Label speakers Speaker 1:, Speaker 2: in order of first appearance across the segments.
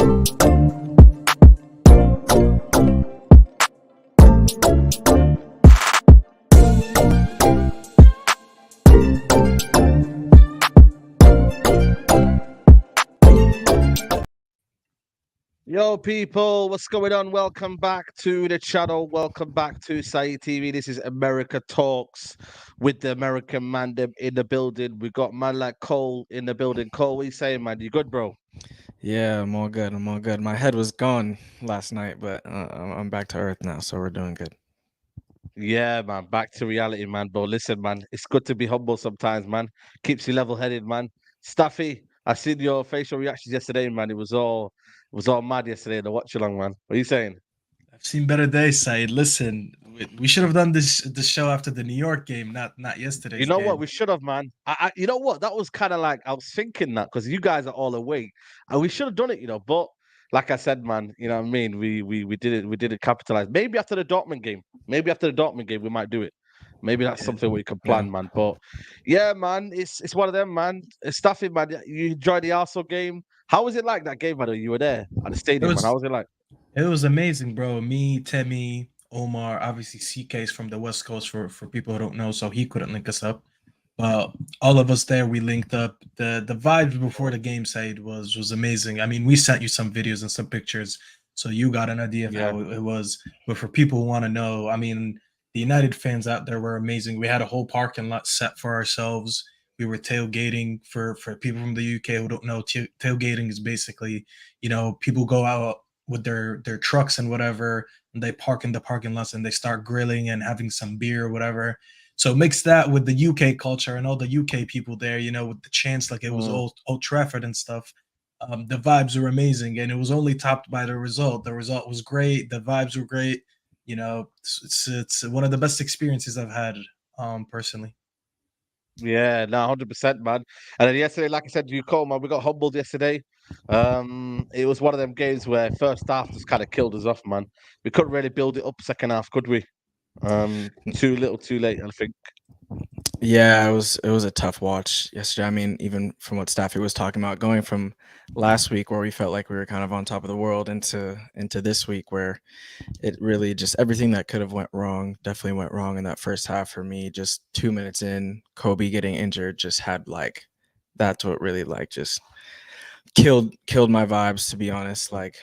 Speaker 1: Yo, people, what's going on? Welcome back to the channel. Welcome back to Sai TV. This is America Talks with the American man them in the building. We got man like Cole in the building. Cole, what you saying, man? You good, bro?
Speaker 2: Yeah, I'm all good. I'm all good. My head was gone last night, but I'm back to earth now, so we're doing good.
Speaker 1: Yeah, man. Back to reality, man. Bro, listen, man. It's good to be humble sometimes, man. Keeps you level-headed, man. Staffy, I seen your facial reactions yesterday, man. It was all mad yesterday. The watch along, man. What are you saying?
Speaker 3: I've seen better days, Said. Listen, we should have done this show after the New York game, not
Speaker 1: You
Speaker 3: yesterday's
Speaker 1: know what?
Speaker 3: game.
Speaker 1: We should have, man. You know what? That was kind of like I was thinking that because you guys are all away, and we should have done it, But like I said, man, you know what I mean. We did it. We did it. Capitalize. Maybe after the Dortmund game. Maybe after the Dortmund game, we might do it. Maybe that's
Speaker 3: Yeah.
Speaker 1: something we can
Speaker 2: Yeah.
Speaker 1: plan, man. But yeah, man, it's one of them, man. It's Staffy, man. You enjoyed the Arsenal game. How was it like that game, man? You were there at the
Speaker 3: It
Speaker 1: stadium, man. How
Speaker 3: was
Speaker 1: was it like?
Speaker 3: it was amazing, bro. Me, Temi, Omar, obviously CK's from the West Coast for people who don't know, so he couldn't link us up. But all of us there, we linked up. The vibes before the game, Said, was amazing. I mean, we sent you some videos and some pictures, so you got an idea of
Speaker 1: Yeah.
Speaker 3: how it was. But for people who want to know, I mean, the United fans out there were amazing. We had a whole parking lot set for ourselves. We were tailgating for people from the UK who don't know. Tailgating is basically, people go out with their trucks and whatever, and they park in the parking lots and they start grilling and having some beer or whatever. So mix that with the UK culture and all the UK people there, with the chants like it was
Speaker 1: Mm.
Speaker 3: Old Trafford and stuff. The vibes were amazing, and it was only topped by the result. The result was great. The vibes were great. It's one of the best experiences I've had, personally.
Speaker 1: Yeah, no, 100%, man. And then yesterday, like I said, you called, man. We got humbled yesterday. It was one of them games where first half just kind of killed us off, man. We couldn't really build it up second half, could we? Too little, too late, I think.
Speaker 2: Yeah, it was a tough watch yesterday. I mean, even from what Staffy was talking about, going from last week where we felt like we were kind of on top of the world into this week where it really just everything that could have went wrong definitely went wrong in that first half for me. Just 2 minutes in, Kobe getting injured just had like that's what really like just killed my vibes, to be honest. Like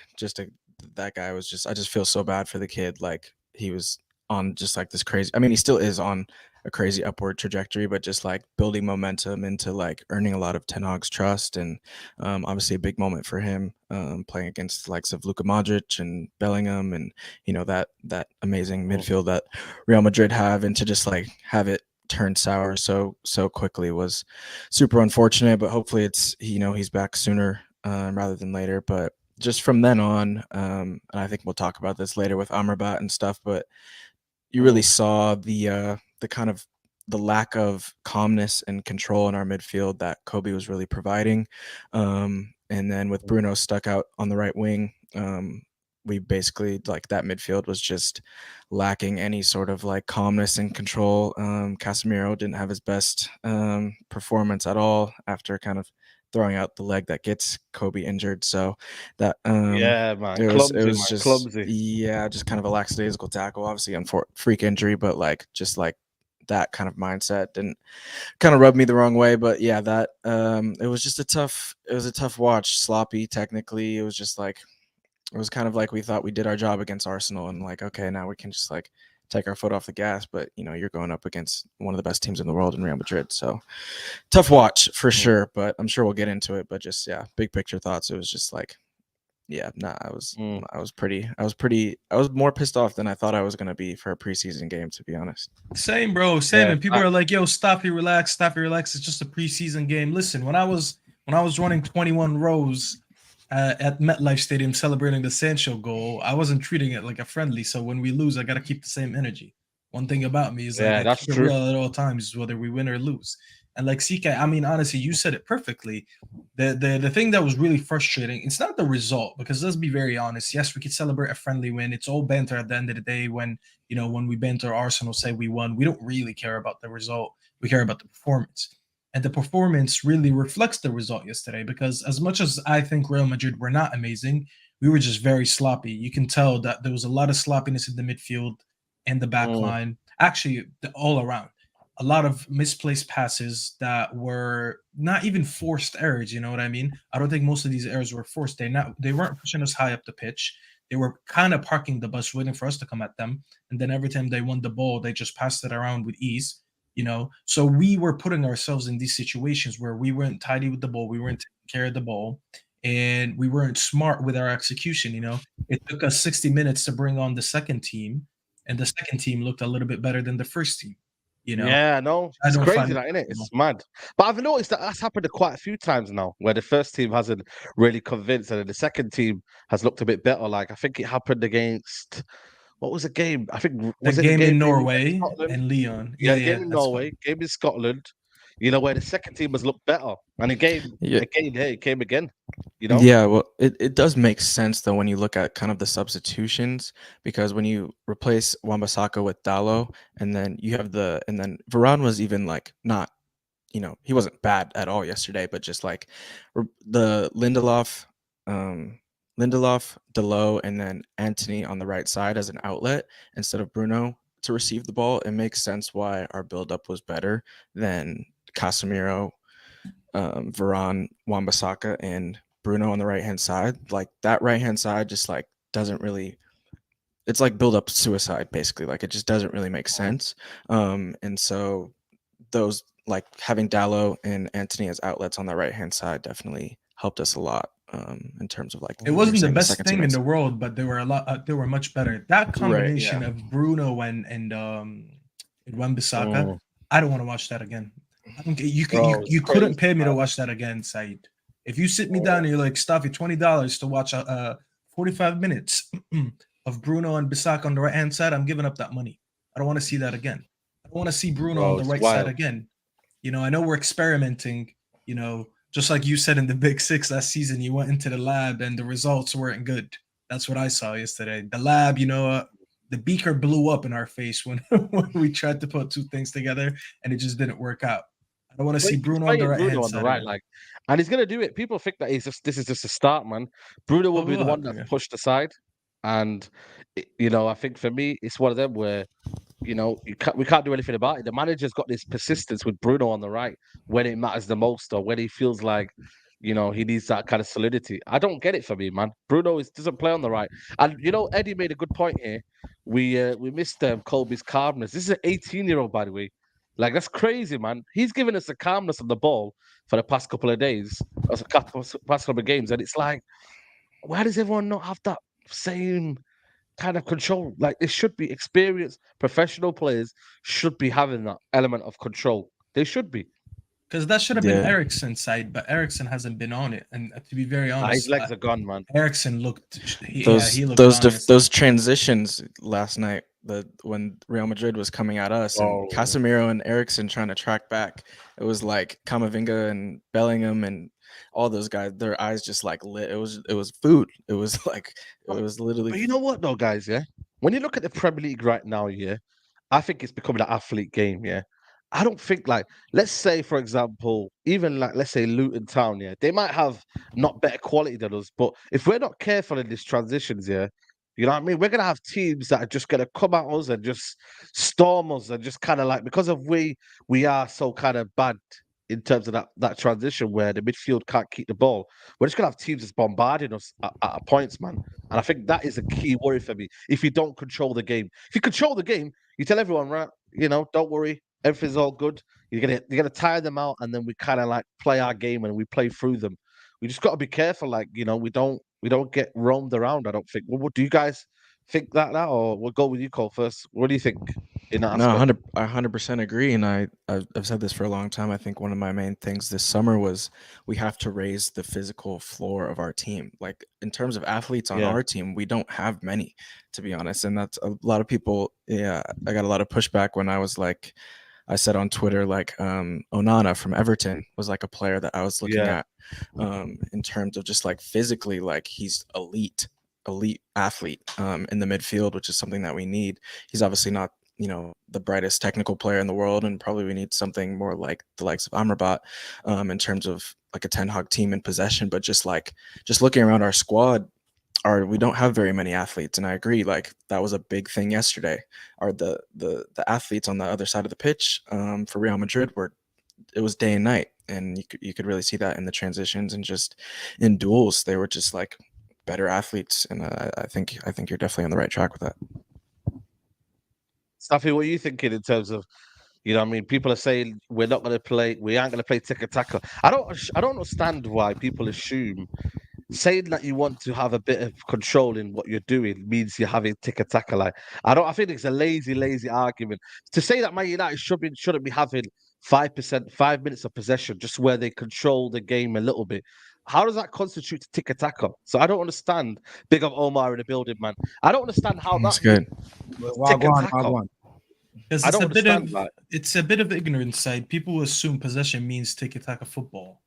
Speaker 2: that guy was just I just feel so bad for the kid. Like he was on just like this crazy, I mean he still is on a crazy upward trajectory, but just like building momentum into like earning a lot of Ten Hag's trust. And obviously a big moment for him, playing against the likes of Luka Modric and Bellingham, and that amazing midfield that Real Madrid have, and to just like have it turn sour so quickly was super unfortunate. But hopefully he's back sooner, rather than later. But just from then on, and I think we'll talk about this later with Amrabat and stuff, but you really saw the kind of the lack of calmness and control in our midfield that Kobe was really providing. And then with Bruno stuck out on the right wing, we basically, like, that midfield was just lacking any sort of like calmness and control. Casemiro didn't have his best performance at all after kind of throwing out the leg that gets Kobe injured. So that
Speaker 1: Yeah, man.
Speaker 2: it
Speaker 1: Clumsy,
Speaker 2: was
Speaker 1: man.
Speaker 2: just,
Speaker 1: Clumsy.
Speaker 2: yeah, just kind of a lackadaisical tackle, obviously on freak injury, but like just like that kind of mindset didn't kind of rubbed me the wrong way. But yeah, that it was just it was a tough watch. Sloppy technically. It was just like it was kind of like we thought we did our job against Arsenal, and like, okay, now we can just like take our foot off the gas. But you're going up against one of the best teams in the world in Real Madrid, so tough watch for sure. But I'm sure we'll get into it. But just, yeah, big picture thoughts. It was just like, yeah, nah, I was more pissed off than I thought I was gonna be for a preseason game, to be honest.
Speaker 3: Same, bro. Same.
Speaker 1: Yeah.
Speaker 3: And people are like, "Yo, Staffy, relax. Staffy, relax. It's just a preseason game." Listen, when I was running 21 rows at MetLife Stadium celebrating the Sancho goal, I wasn't treating it like a friendly. So when we lose, I gotta keep the same energy. One thing about me is like
Speaker 1: Yeah,
Speaker 3: I
Speaker 1: that's
Speaker 3: keep it
Speaker 1: true.
Speaker 3: real at all times, whether we win or lose. And like CK, I mean, honestly, you said it perfectly. The thing that was really frustrating, it's not the result, because let's be very honest. Yes, we could celebrate a friendly win. It's all banter at the end of the day. When we banter Arsenal, say we won, we don't really care about the result. We care about the performance. And the performance really reflects the result yesterday because as much as I think Real Madrid were not amazing, we were just very sloppy. You can tell that there was a lot of sloppiness in the midfield and the back
Speaker 1: Mm.
Speaker 3: line, actually all around. A lot of misplaced passes that were not even forced errors, you know what I mean? I don't think most of these errors were forced. They weren't pushing us high up the pitch. They were kind of parking the bus waiting for us to come at them. And then every time they won the ball, they just passed it around with ease, you know. So we were putting ourselves in these situations where we weren't tidy with the ball, we weren't taking care of the ball, and we weren't smart with our execution, you know. It took us 60 minutes to bring on the second team, and the second team looked a little bit better than the first team, you know.
Speaker 1: Yeah, no,
Speaker 3: I
Speaker 1: it's
Speaker 3: don't
Speaker 1: crazy,
Speaker 3: find it
Speaker 1: that, isn't it?
Speaker 3: acceptable.
Speaker 1: It's mad. But I've noticed that that's happened quite a few times now, where the first team hasn't really convinced, and then the second team has looked a bit better. Like I think it happened against what was the game? I think
Speaker 3: The
Speaker 1: was it the
Speaker 3: game
Speaker 1: game
Speaker 3: in
Speaker 1: maybe against
Speaker 3: Norway
Speaker 1: Scotland?
Speaker 3: and Leon.
Speaker 1: Yeah,
Speaker 3: Yeah,
Speaker 1: the game
Speaker 3: yeah,
Speaker 1: in
Speaker 3: that's
Speaker 1: Norway,
Speaker 3: fine.
Speaker 1: game in Scotland. You know where the second team has looked better, and
Speaker 2: Yeah.
Speaker 1: again, hey, it came again. You know.
Speaker 2: Yeah, well, it does make sense though when you look at kind of the substitutions, because when you replace Wan-Bissaka with Dalot, and then you have and then Varane was even like not, he wasn't bad at all yesterday, but just like the um, Lindelof, Dalot, and then Antony on the right side as an outlet instead of Bruno to receive the ball, it makes sense why our buildup was better than Casemiro, Varane, Wan-Bissaka, and Bruno on the right hand side. Like that right hand side just like doesn't really. It's like build up suicide basically. Like it just doesn't really make sense. And so those like having Dallo and Anthony as outlets on the right hand side definitely helped us a lot in terms of like
Speaker 3: It
Speaker 2: you're
Speaker 3: wasn't the
Speaker 2: saying the
Speaker 3: best
Speaker 2: second
Speaker 3: thing in
Speaker 2: teammates.
Speaker 3: the world, but they were a lot. They were much better. That
Speaker 2: Right.
Speaker 3: combination
Speaker 2: Yeah.
Speaker 3: of Bruno and Wan-Bissaka,
Speaker 1: Mm.
Speaker 3: I don't want to watch that again. I don't get, you could
Speaker 1: Bro, it's
Speaker 3: you couldn't
Speaker 1: crazy,
Speaker 3: pay me to
Speaker 1: man.
Speaker 3: watch that again, Said. If you sit me down
Speaker 1: Mm.
Speaker 3: and you're like, Staffy, $20 to watch 45 minutes of Bruno and Bissaka on the right hand side, I'm giving up that money. I don't want to see that again. I don't want to see Bruno on
Speaker 1: Bro,
Speaker 3: the
Speaker 1: it's
Speaker 3: right side
Speaker 1: wild.
Speaker 3: again. You know, I know we're experimenting, you know, just like you said in the Big Six last season, you went into the lab and the results weren't good. That's what I saw yesterday. The lab, you know, the beaker blew up in our face when, when we tried to put two things together and it just didn't work out. I don't want to see
Speaker 1: He's
Speaker 3: Bruno on the
Speaker 1: playing
Speaker 3: right
Speaker 1: Bruno
Speaker 3: hand
Speaker 1: on the
Speaker 3: side
Speaker 1: right,
Speaker 3: again.
Speaker 1: like, and he's gonna do it. People think that this is just a start, man. Bruno will
Speaker 3: What
Speaker 1: be the
Speaker 3: will
Speaker 1: one
Speaker 3: happen?
Speaker 1: that's
Speaker 3: Yeah.
Speaker 1: pushed aside, and you know, I think for me, it's one of them where we can't do anything about it. The manager's got this persistence with Bruno on the right when it matters the most, or when he feels like he needs that kind of solidity. I don't get it for me, man. Bruno doesn't play on the right, and Eddie made a good point here. We missed Colby's calmness. This is an 18-year-old, by the way. Like that's crazy, man. He's given us the calmness on the ball for the past couple of days, or past couple of games, and it's like, why does everyone not have that same kind of control? Like it should be experienced professional players should be having that element of control. They should be.
Speaker 3: Because that should have been
Speaker 2: Yeah.
Speaker 3: Eriksen's side, but Eriksen hasn't been on it. And to be very
Speaker 1: Nah, his
Speaker 3: honest,
Speaker 1: legs are gone, man.
Speaker 3: Eriksen looked,
Speaker 2: Those
Speaker 3: he looked
Speaker 2: those
Speaker 3: gone
Speaker 2: those
Speaker 3: yesterday.
Speaker 2: transitions last night, when Real Madrid was coming at us and
Speaker 1: Oh,
Speaker 2: Casemiro and Eriksen trying to track back, it was like Camavinga and Bellingham and all those guys, their eyes just like lit. It was food. It was like it
Speaker 1: but,
Speaker 2: was literally
Speaker 1: but you know what, though, guys? Yeah, when you look at the Premier League right now, yeah, I think it's becoming an athlete game. Yeah, I don't think like let's say, for example, even like let's say Luton Town. Yeah, they might have not better quality than us, but if we're not careful in these transitions, yeah, you know what I mean. We're gonna have teams that are just gonna come at us and just storm us and just kind of like because of we are so kind of bad in terms of that transition where the midfield can't keep the ball. We're just gonna have teams that's bombarding us at points, man. And I think that is a key worry for me. If you don't control the game, if you control the game, you tell everyone, right? Don't worry, everything's all good. You're gonna tire them out, and then we kind of like play our game and we play through them. We just got to be careful, like we don't get roamed around. I don't think. Well, what do you guys think that, or we'll go with you, Cole, first? What do you think in that
Speaker 2: No,
Speaker 1: aspect?
Speaker 2: 100% agree, and I've said this for a long time. I think one of my main things this summer was we have to raise the physical floor of our team. Like in terms of athletes on
Speaker 1: Yeah,
Speaker 2: our team, we don't have many, to be honest, and that's a lot of people. Yeah, I got a lot of pushback when I said on Twitter Onana from Everton was like a player that I was looking
Speaker 1: yeah,
Speaker 2: at in terms of just like physically, like he's elite athlete in the midfield, which is something that we need. He's obviously not the brightest technical player in the world, and probably we need something more like the likes of Amrabat in terms of like a Ten Hag team in possession. But just looking around our squad, we don't have very many athletes, and I agree. Like that was a big thing yesterday. Are the athletes on the other side of the pitch for Real Madrid it was day and night, and you could really see that in the transitions and just in duels. They were just like better athletes, and I think you're definitely on the right track with that.
Speaker 1: Staffy, what are you thinking in terms of, I mean, people are saying we aren't going to play tiki-taka. I don't understand why people assume saying that you want to have a bit of control in what you're doing means you're having tiki-taka. Like, I think it's a lazy argument to say that Man United shouldn't be having 5 minutes of possession, just where they control the game a little bit. How does that constitute tiki-taka? So I don't understand. Big up Omar in the building, man. I don't understand how
Speaker 2: That's
Speaker 1: that
Speaker 2: good.
Speaker 1: tiki-taka.
Speaker 3: Because
Speaker 1: I don't understand that.
Speaker 3: It's a bit of ignorance side. People assume possession means tiki-taka football,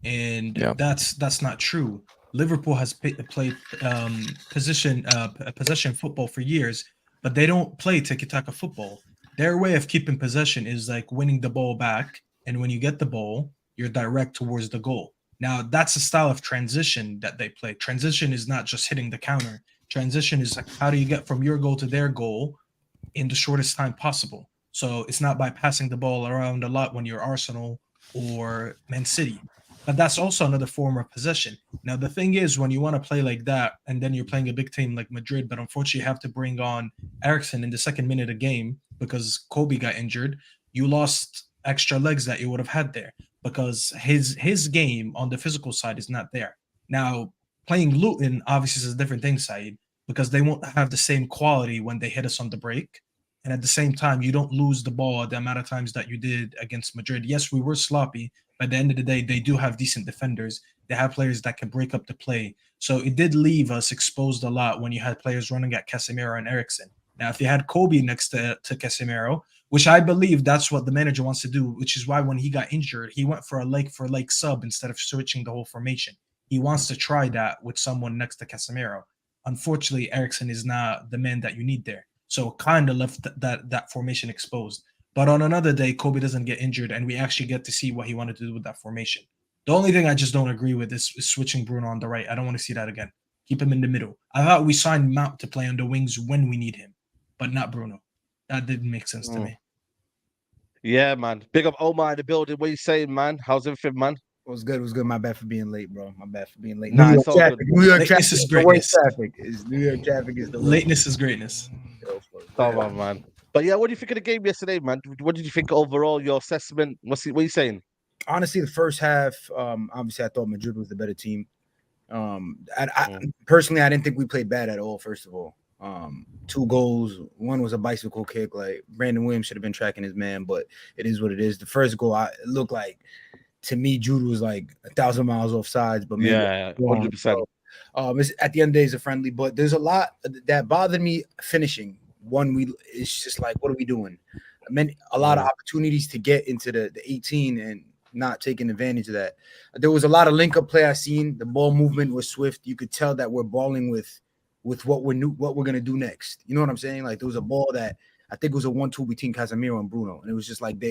Speaker 3: and that's not true. Liverpool has played possession football for years, but they don't play tiki-taka football. Their way of keeping possession is like winning the ball back, and when you get the ball, you're direct towards the goal. Now, that's a style of transition that they play. Transition is not just hitting the counter. Transition is like, how do you get from your goal to their goal in the shortest time possible? So it's not by passing the ball around a lot when you're Arsenal or Man City. But that's also another form of possession. Now, the thing is, when you want to play like that, and then you're playing a big team like Madrid, but unfortunately you have to bring on Eriksen in the second minute of game because Kobe got injured, you lost extra legs that you would have had there because his game on the physical side is not there. Now, playing Luton obviously is a different thing, Saeed, because they won't have the same quality when they hit us on the break. And at the same time, you don't lose the ball the amount of times that you did against Madrid. Yes, we were sloppy, but at the end of the day, they do have decent defenders. They have players that can break up the play. So it did leave us exposed a lot when you had players running at Casemiro and Eriksen. Now, if you had Kobe next to Casemiro, which I believe that's what the manager wants to do, which is why when he got injured, he went for a leg sub instead of switching the whole formation. He wants to try that with someone next to Casemiro. Unfortunately, Eriksen is not the man that you need there. So kind of left that formation exposed. But on another day, Kobe doesn't get injured, and we actually get to see what he wanted to do with that formation. The only thing I just don't agree with is switching Bruno on the right. I don't want to see that again. Keep him in the middle. I thought we signed Mount to play on the wings when we need him, but not Bruno. That didn't make sense to me.
Speaker 1: Yeah, man. Big up Omar in the building. What you saying, man? How's everything, man?
Speaker 4: Was good. My bad for being late, bro. My bad for being late.
Speaker 1: Nah,
Speaker 4: New
Speaker 1: it's
Speaker 4: York
Speaker 1: all
Speaker 4: traffic.
Speaker 1: good.
Speaker 4: New York
Speaker 3: Lateness
Speaker 4: traffic
Speaker 3: is
Speaker 4: is the worst
Speaker 3: greatness.
Speaker 4: New York traffic is the worst.
Speaker 3: Lateness is greatness.
Speaker 1: Come on, man. But yeah, what do you think of the game yesterday, man? What did you think overall? Your assessment? What are you saying?
Speaker 4: Honestly, the first half, obviously, I thought Madrid was the better team. Personally, I didn't think we played bad at all. First of all, 2 goals. One was a bicycle kick. Like Brandon Williams should have been tracking his man, but it is what it is. The first goal, it looked like, to me, Jude was like 1,000 miles off sides, but maybe
Speaker 1: 100%.
Speaker 4: It's, at the end of the day, it's a friendly, but there's a lot that bothered me finishing. It's just like, what are we doing? A lot of opportunities to get into the 18 and not taking advantage of that. There was a lot of link-up play I seen. The ball movement was swift. You could tell that we're balling with what we're gonna do next. You know what I'm saying? Like there was a ball that I think it was a 1-2 between Casemiro and Bruno, and it was just like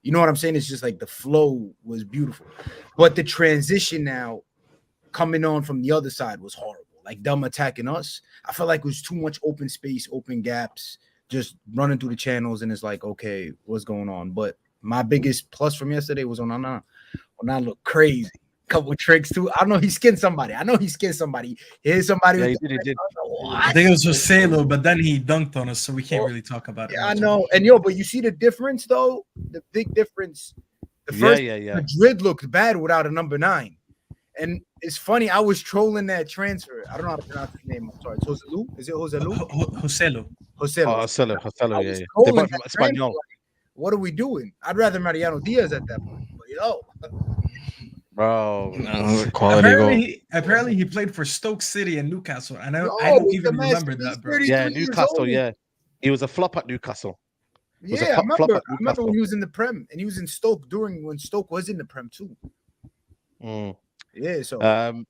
Speaker 4: you know what I'm saying? It's just like the flow was beautiful, but the transition now coming on from the other side was horrible. Like them attacking us, I felt like it was too much open space, open gaps, just running through the channels, and it's like, okay, what's going on? But my biggest plus from yesterday was on Onana. Onana looked crazy. Couple of tricks too. I know he skinned somebody. Here's somebody.
Speaker 1: Yeah, he did.
Speaker 3: I think it was Joselo, but then he dunked on us, so we can't really talk about it.
Speaker 4: Yeah, I know. And but you see the difference though? The big difference. The first Madrid looked bad without a number 9. And it's funny, I was trolling that transfer. I don't know how to pronounce his name. I'm sorry. It's Joselu? Is it Joselu?
Speaker 3: Joselo.
Speaker 1: Joselo, yeah. They both from Espanyol.
Speaker 4: What are we doing? I'd rather Mariano Diaz at that point. But
Speaker 1: bro,
Speaker 2: quality
Speaker 3: apparently he played for Stoke City and Newcastle, and I don't even remember that, bro.
Speaker 1: Yeah, Newcastle. Yeah, he was a flop at Newcastle.
Speaker 4: Yeah, I remember when he was in the Prem, and he was in Stoke when Stoke was in the Prem too. Yeah, so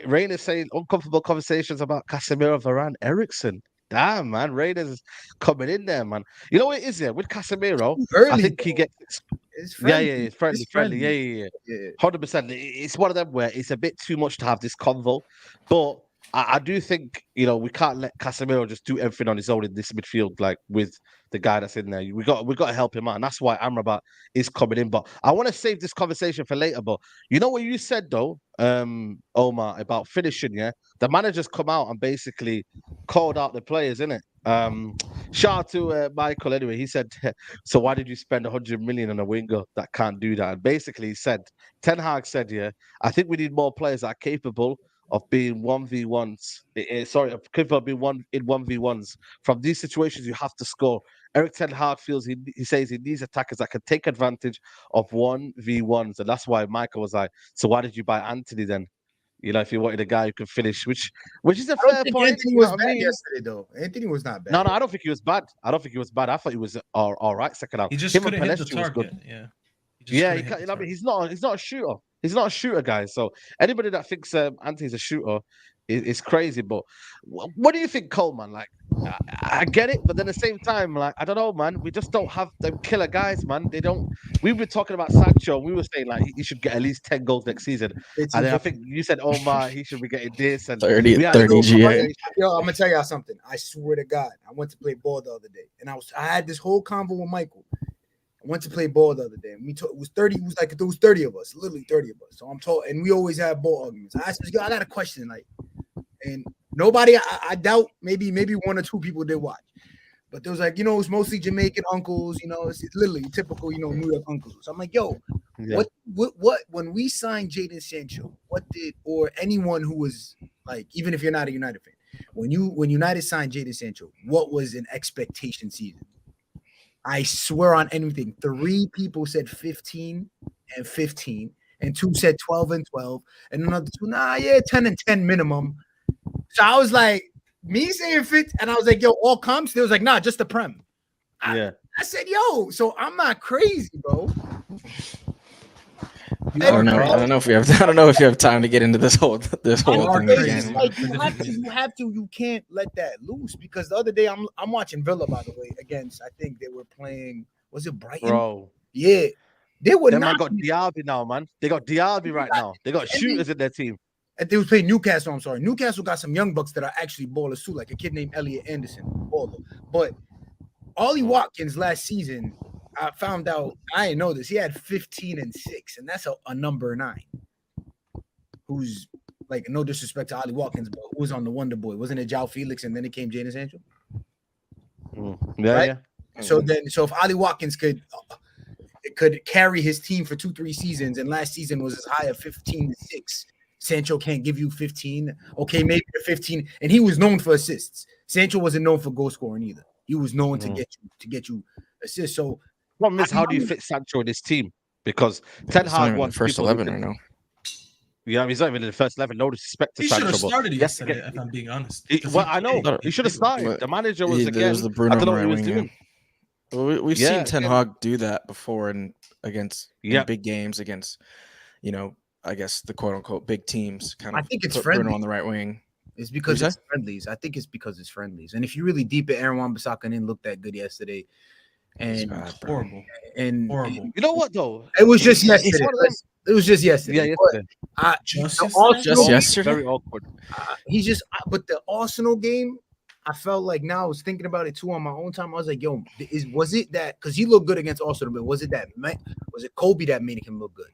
Speaker 1: Rain is saying uncomfortable conversations about Casemiro, Varane, Eriksen. Damn, man, Raiders is coming in there, man. You know what it is there with Casemiro? I
Speaker 4: Early,
Speaker 1: think he
Speaker 4: though.
Speaker 1: gets.
Speaker 4: It's
Speaker 1: Yeah,
Speaker 4: friendly.
Speaker 1: it's friendly,
Speaker 4: It's
Speaker 1: friendly.
Speaker 4: friendly.
Speaker 1: Yeah.
Speaker 4: Yeah.
Speaker 1: 100%. It's one of them where it's a bit too much to have this convo, but I do think we can't let Casemiro just do everything on his own in this midfield, like with the guy that's in there. We got to help him out, and that's why Amrabat is coming in. But I want to save this conversation for later. But you know what you said though, Omar, about finishing. Yeah, the manager's come out and basically called out the players, innit? Shout out to Michael anyway. He said, so why did you spend 100 million on a winger that can't do that? And basically he said, Ten Hag said, yeah, I think we need more players that are capable of being 1v1s. Sorry, capable of being 1v1s. From these situations, you have to score. Eric Ten Hag feels he says he needs attackers that can take advantage of 1v1s. And that's why Michael was like, so why did you buy Anthony then? If you wanted a guy who can finish, which is a
Speaker 4: I don't
Speaker 1: fair
Speaker 4: think
Speaker 1: point.
Speaker 4: Anthony
Speaker 1: You know
Speaker 4: was
Speaker 1: what I
Speaker 4: bad
Speaker 1: mean?
Speaker 4: yesterday, though. Anthony was not bad.
Speaker 1: No, I don't think he was bad. I thought he was all right second half.
Speaker 3: He just
Speaker 1: Him and
Speaker 3: couldn't hit the
Speaker 1: Palestri was good.
Speaker 3: target. Yeah. He just
Speaker 1: Yeah,
Speaker 3: couldn't
Speaker 1: he
Speaker 3: hit
Speaker 1: can't.
Speaker 3: the
Speaker 1: I mean,
Speaker 3: target.
Speaker 1: he's not a shooter. He's not a shooter, guys. So anybody that thinks Anthony's a shooter is crazy. But what do you think, Coleman? Like, I get it, but then at the same time, like, I don't know, man. We just don't have them killer guys, man. They don't. We've been talking about Sancho. And we were saying like he should get at least 10 goals next season, and then I think you said, Omar, he should be getting this, and
Speaker 2: 30
Speaker 1: we had a
Speaker 2: 30
Speaker 1: little
Speaker 2: GA.
Speaker 1: conversation.
Speaker 4: Yo, I'm gonna tell y'all something. I swear to God, I went to play ball the other day, and I had this whole convo with Michael. I went to play ball the other day, and it was 30. It was like there was 30 of us, literally 30 of us. So I'm told, and we always have ball arguments. I asked, yo, I got a question, like, and nobody, I doubt, maybe one or two people did watch, but there was like, it's mostly Jamaican uncles, it's literally typical, New York uncles. So I'm like, yo,
Speaker 1: Yeah.
Speaker 4: what when we signed Jadon Sancho, or anyone who was like, even if you're not a United fan, when United signed Jadon Sancho, what was an expectation season? I swear on anything, 3 people said 15 and 15, and 2 said 12 and 12, and another 2, 10 and 10 minimum. So I was like, me saying 15, and I was like, yo, all comps. They was like, nah, just the Prem. I said, yo, so I'm not crazy, bro.
Speaker 2: I don't know if you have time to get into this whole thing again.
Speaker 4: Like, you have to. You can't let that loose, because the other day I'm watching Villa, by the way, against, I think they were playing. Was it Brighton?
Speaker 1: Bro.
Speaker 4: Yeah, they were.
Speaker 1: Them man got Diaby now, man. They got Diaby right now. They got shooters in their team.
Speaker 4: They was playing Newcastle. I'm sorry, Newcastle got some young bucks that are actually ballers too, like a kid named Elliot Anderson, baller. But Ollie Watkins last season, I found out, I didn't know this, he had 15 and 6, and that's a number 9. Who's, like, no disrespect to Ollie Watkins, but who was on the Wonder Boy? Wasn't it João Felix, and then it came Jadon Sancho?
Speaker 1: Yeah,
Speaker 4: right?
Speaker 1: yeah.
Speaker 4: So if Ollie Watkins could carry his team for 2-3 seasons, and last season was as high as 15 to 6. Sancho can't give you 15. Okay, maybe the 15, and he was known for assists. Sancho wasn't known for goal scoring either. He was known to get you assists. So
Speaker 1: problem is, how do you fit Sancho in this team? Because Ten Hag wants
Speaker 2: first 11 right now.
Speaker 1: Yeah, he's not even in the first 11. No disrespect to
Speaker 3: He
Speaker 1: Sancho.
Speaker 3: should have started yesterday,
Speaker 1: if
Speaker 3: I'm being honest.
Speaker 1: I know he should have started. The manager was
Speaker 2: the Bruno
Speaker 1: I don't know what he was doing.
Speaker 2: Well, we've seen Ten Hag do that before in big games against, I guess the quote unquote big teams.
Speaker 4: I think it's
Speaker 2: put
Speaker 4: friendly.
Speaker 2: Bruno on the right wing.
Speaker 4: It's because it's friendlies. I think it's because it's friendlies. And if you really deep it, Aaron Wan-Bissaka didn't look that good yesterday. And
Speaker 3: horrible.
Speaker 4: And
Speaker 3: horrible.
Speaker 1: You know what though?
Speaker 4: It was just yesterday. It was just yesterday.
Speaker 1: Yeah, yesterday.
Speaker 2: Just yesterday.
Speaker 1: Very awkward.
Speaker 4: But the Arsenal game, I felt like, now I was thinking about it too on my own time. I was like, yo, was it that, because he looked good against Arsenal, but was it Kobe that made him look good?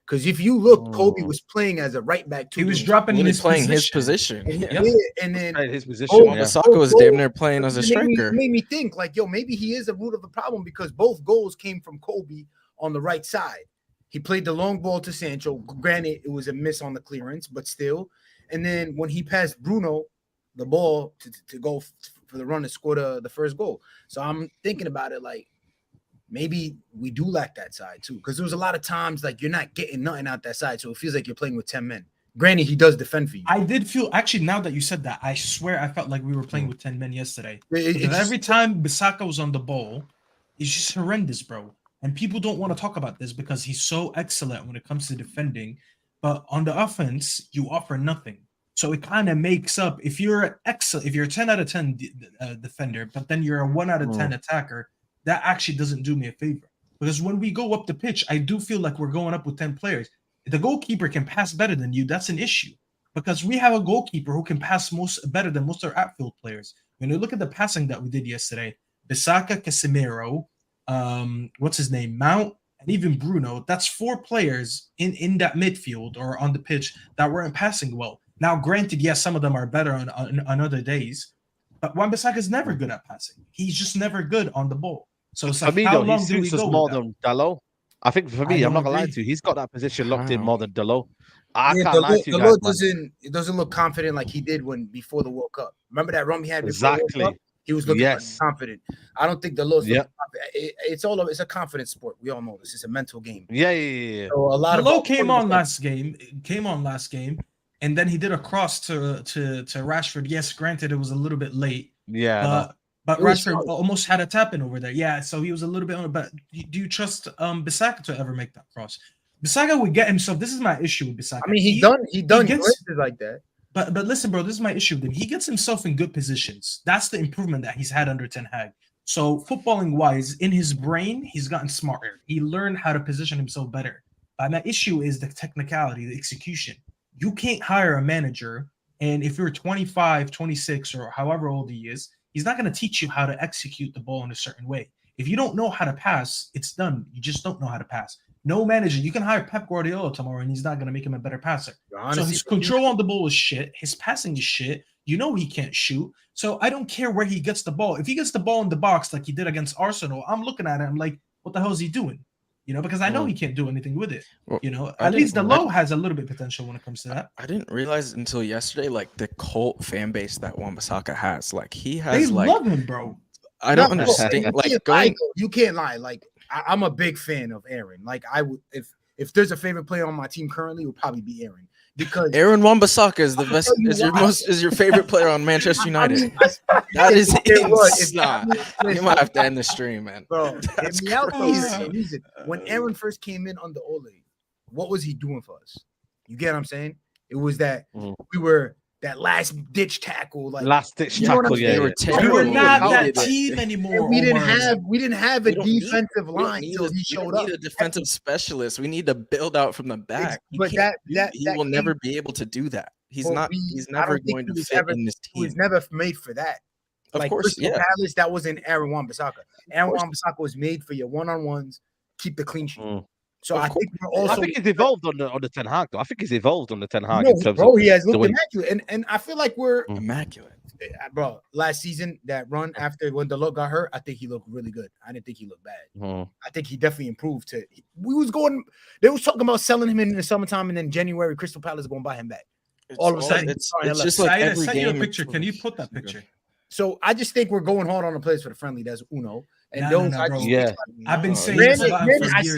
Speaker 4: Because if you look, Kobe was playing as a right back too.
Speaker 3: He was dropping in his
Speaker 2: position.
Speaker 4: And then
Speaker 1: his position.
Speaker 2: Bissaka was damn near playing as a striker.
Speaker 4: Made me think like, yo, maybe he is the root of the problem, because both goals came from Kobe on the right side. He played the long ball to Sancho. Granted, it was a miss on the clearance, but still. And then when he passed Bruno the ball to go for the run to score the first goal. So I'm thinking about it like, maybe we do lack that side too, because there was a lot of times like you're not getting nothing out that side, so it feels like you're playing with 10 men. Granted, he does defend for you.
Speaker 3: I did feel, actually, now that you said that, I swear I felt like we were playing with 10 men yesterday. Every time Bissaka was on the ball, it's just horrendous, bro. And people don't want to talk about this because he's so excellent when it comes to defending, but on the offense, you offer nothing. So it kind of makes up if you're a 10 out of 10 defender, but then you're a 1 out of 10 attacker, that actually doesn't do me a favor. Because when we go up the pitch, I do feel like we're going up with 10 players. If the goalkeeper can pass better than you, that's an issue. Because we have a goalkeeper who can pass better than most of our outfield players. When you look at the passing that we did yesterday, Bissaka, Casemiro, what's his name, Mount, and even Bruno, that's 4 players in that midfield or on the pitch that weren't passing well. Now, granted, yes, some of them are better on other days, but Wan-Bissaka is never good at passing. He's just never good on the ball. So it's like, how long do we go
Speaker 1: more
Speaker 3: with that?
Speaker 1: than Dalot. I think for me, I'm not gonna lie to you, he's got that position locked in more than Dalot. I can't lie to you guys, man.
Speaker 4: It doesn't look confident like he did before the World Cup. Remember that run he had before
Speaker 1: Exactly.
Speaker 4: the World Cup? He was looking confident. I don't think Dalot's it's a confidence sport. We all know this. It's a mental game.
Speaker 1: Yeah.
Speaker 4: So a lot
Speaker 3: Dalot came on last game, and then he did a cross to Rashford. Yes, granted, it was a little bit late.
Speaker 1: Yeah.
Speaker 3: But Rashford almost had a tap in over there. Yeah, so he was a little bit on it. But do you trust Bissaka to ever make that cross? Bissaka would get himself. This is my issue with Bissaka.
Speaker 4: I mean, he done glimpses like that.
Speaker 3: But listen, bro, this is my issue with him. He gets himself in good positions. That's the improvement that he's had under Ten Hag. So footballing wise, in his brain, he's gotten smarter. He learned how to position himself better. But my issue is the technicality, the execution. You can't hire a manager, and if you're 25, 26, or however old he is, he's not going to teach you how to execute the ball in a certain way. If you don't know how to pass, it's done. You just don't know how to pass. No manager. You can hire Pep Guardiola tomorrow, and he's not going to make him a better passer. Honestly, so his control on the ball is shit. His passing is shit. You know he can't shoot. So I don't care where he gets the ball. If he gets the ball in the box like he did against Arsenal, I'm looking at it. I'm like, what the hell is he doing? You know, because I know he can't do anything with it. You know, at least Dalot has a little bit of potential when it comes to that.
Speaker 2: I didn't realize until yesterday, like the cult fan base that Wan-Bissaka has. Like he has,
Speaker 3: they love him, bro.
Speaker 2: I don't understand.
Speaker 4: You can't lie. Like I'm a big fan of Aaron. Like I would, if there's a favorite player on my team currently, it would probably be Aaron. Because
Speaker 2: Aaron Wan-Bissaka is the best. Is your favorite player on Manchester United? That is insane. You might have to end the stream, man.
Speaker 4: Bro, reason. When Aaron first came in under Ole, what was he doing for us? You get what I'm saying? It was that we were that last ditch tackle, like
Speaker 1: last ditch tackle.
Speaker 3: We were not that team anymore.
Speaker 4: We didn't have a defensive line until he showed up.
Speaker 2: We need a defensive specialist. We need to build out from the back.
Speaker 4: But
Speaker 2: he will never be able to do that. He's never going to fit in this team.
Speaker 4: He was never made for that.
Speaker 2: Of course,
Speaker 4: Palace, that wasn't Aaron Wan-Bissaka. Aaron Wan-Bissaka was made for your one-on-ones, keep the clean sheet. So I think
Speaker 1: he's evolved on the Ten Hag, though. I think he's evolved on the Ten Hag.
Speaker 4: He has looked immaculate, and I feel like we're
Speaker 2: immaculate,
Speaker 4: bro. Last season, that run after when Dalot got hurt, I think he looked really good. I didn't think he looked bad. I think he definitely improved. They was talking about selling him in the summertime, and then January, Crystal Palace going to buy him back. All of a sudden,
Speaker 2: it's just like every game.
Speaker 3: A picture. Can you put that picture?
Speaker 4: So I just think we're going hard on the players for the friendly. That's Uno. And
Speaker 3: I've been saying this about him for years.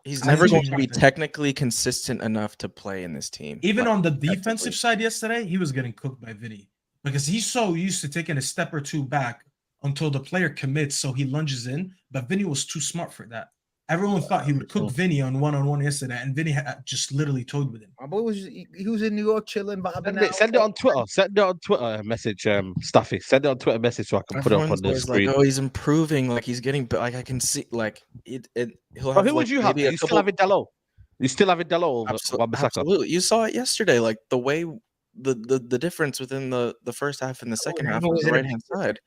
Speaker 2: He's never going to be technically consistent enough to play in this team.
Speaker 3: Even on the defensive side yesterday, he was getting cooked by Vinny because he's so used to taking a step or two back until the player commits, so he lunges in. But Vinny was too smart for that. Everyone thought he would cook Vinny on one-on-one yesterday, and Vinny just literally toyed with him.
Speaker 4: My boy he was in New York chilling.
Speaker 1: Send it on Twitter. Send it on Twitter message, Stuffy. Send it on Twitter message so I can put it up on the screen.
Speaker 2: Like, he's improving. Like he's getting. Like I can see. Like it. He'll have.
Speaker 1: Who would you have? You still have it, Dalot. You still have it, Dalot over Wan-Bissaka.
Speaker 2: Absolutely. You saw it yesterday. Like the way the difference within the first half and the second half on the right hand side.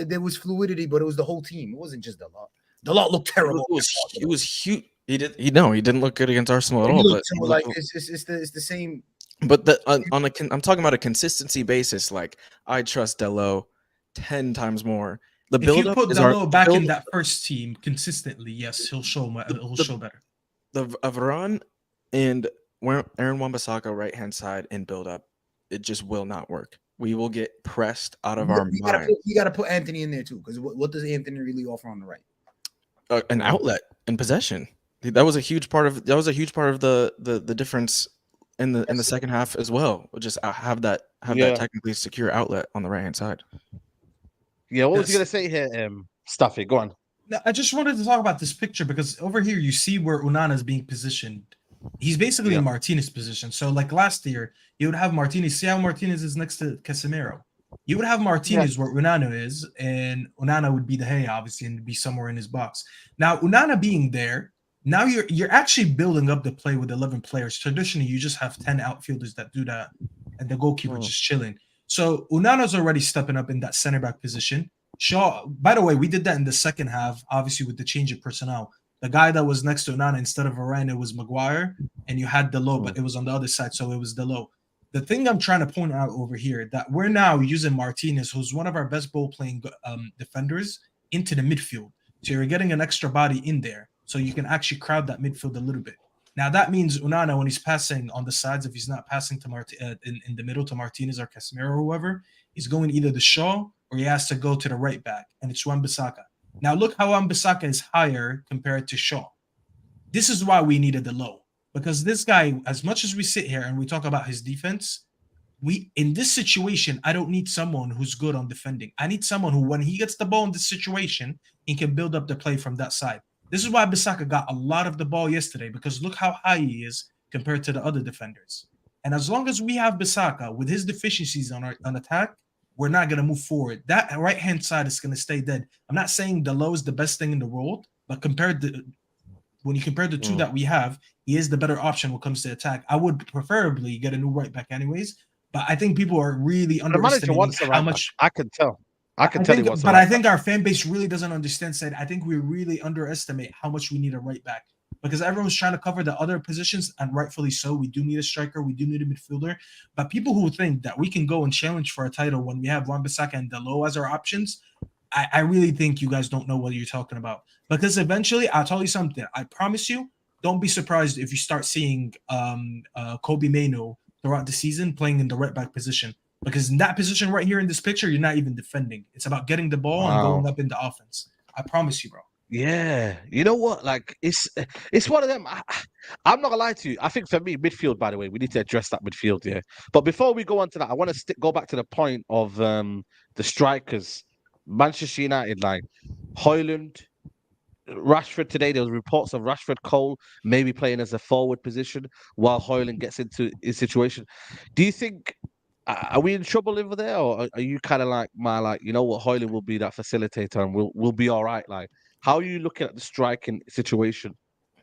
Speaker 4: There was fluidity, but it was the whole team. It wasn't just Dalot. Dalot looked terrible.
Speaker 2: It was huge. He didn't look good against Arsenal at all. But
Speaker 4: like it's the same.
Speaker 2: But I'm talking about a consistency basis. Like I trust Dalot 10 times more.
Speaker 3: If you put Dalot back in that first team consistently, yes, he'll show better.
Speaker 2: The Varane and Aaron Wan-Bissaka right hand side in build up, it just will not work. We will get pressed out of our mind.
Speaker 4: You got to put Anthony in there too, because what does Anthony really offer on the right?
Speaker 2: An outlet and possession. That was a huge part of the difference in the second half as well. We'll just have that technically secure outlet on the right hand side.
Speaker 1: Yeah, what was you gonna say here, Stuffy? Go on.
Speaker 3: I just wanted to talk about this picture because over here you see where Onana is being positioned. He's basically in Martinez's position. So like last year, you would have Martinez. See how Martinez is next to Casemiro. You would have Martinez where Onana is, and Onana would be the hay, obviously, and be somewhere in his box. Now, Onana being there, now you're actually building up the play with 11 players. Traditionally, you just have 10 outfielders that do that, and the goalkeeper just chilling. So Onana's already stepping up in that center back position. Shaw, by the way, we did that in the second half, obviously with the change of personnel. The guy that was next to Onana instead of Varane, it was Maguire, and you had Delo, but it was on the other side, so it was Delo. The thing I'm trying to point out over here that we're now using Martinez, who's one of our best ball-playing defenders, into the midfield. So you're getting an extra body in there, so you can actually crowd that midfield a little bit. Now that means Onana, when he's passing on the sides, if he's not passing to in the middle to Martinez or Casemiro or whoever, he's going either to Shaw or he has to go to the right back, and it's Wan-Bissaka. Now look how Wan-Bissaka is higher compared to Shaw. This is why we needed the low. Because this guy, as much as we sit here and we talk about his defense, in this situation, I don't need someone who's good on defending. I need someone who, when he gets the ball in this situation, he can build up the play from that side. This is why Bissaka got a lot of the ball yesterday, because look how high he is compared to the other defenders. And as long as we have Bissaka with his deficiencies on attack, we're not going to move forward. That right-hand side is going to stay dead. I'm not saying the low is the best thing in the world, but when you compare the two that we have, he is the better option when it comes to attack. I would preferably get a new right back anyways, but I think people are really underestimating how much.
Speaker 1: I can tell. I
Speaker 3: think our fan base really doesn't understand. I think we really underestimate how much we need a right back, because everyone's trying to cover the other positions, and rightfully so. We do need a striker. We do need a midfielder. But people who think that we can go and challenge for a title when we have Wan-Bissaka and Delo as our options, I really think you guys don't know what you're talking about. Because eventually, I'll tell you something. I promise you, don't be surprised if you start seeing Kobe Mainoo throughout the season playing in the right back position. Because in that position right here in this picture, you're not even defending. It's about getting the ball and going up in the offense. I promise you, bro.
Speaker 1: Yeah, you know what? Like it's one of them. I'm not gonna lie to you. I think for me, midfield. By the way, we need to address that midfield. Yeah, but before we go on to that, I want to go back to the point of the strikers. Manchester United, like Hojlund, Rashford today. There was reports of Rashford, Cole maybe playing as a forward position while Hojlund gets into his situation. Do you think? Are we in trouble over there, or are you kind of like you know what, Hojlund will be that facilitator and we'll be all right? Like, how are you looking at the striking situation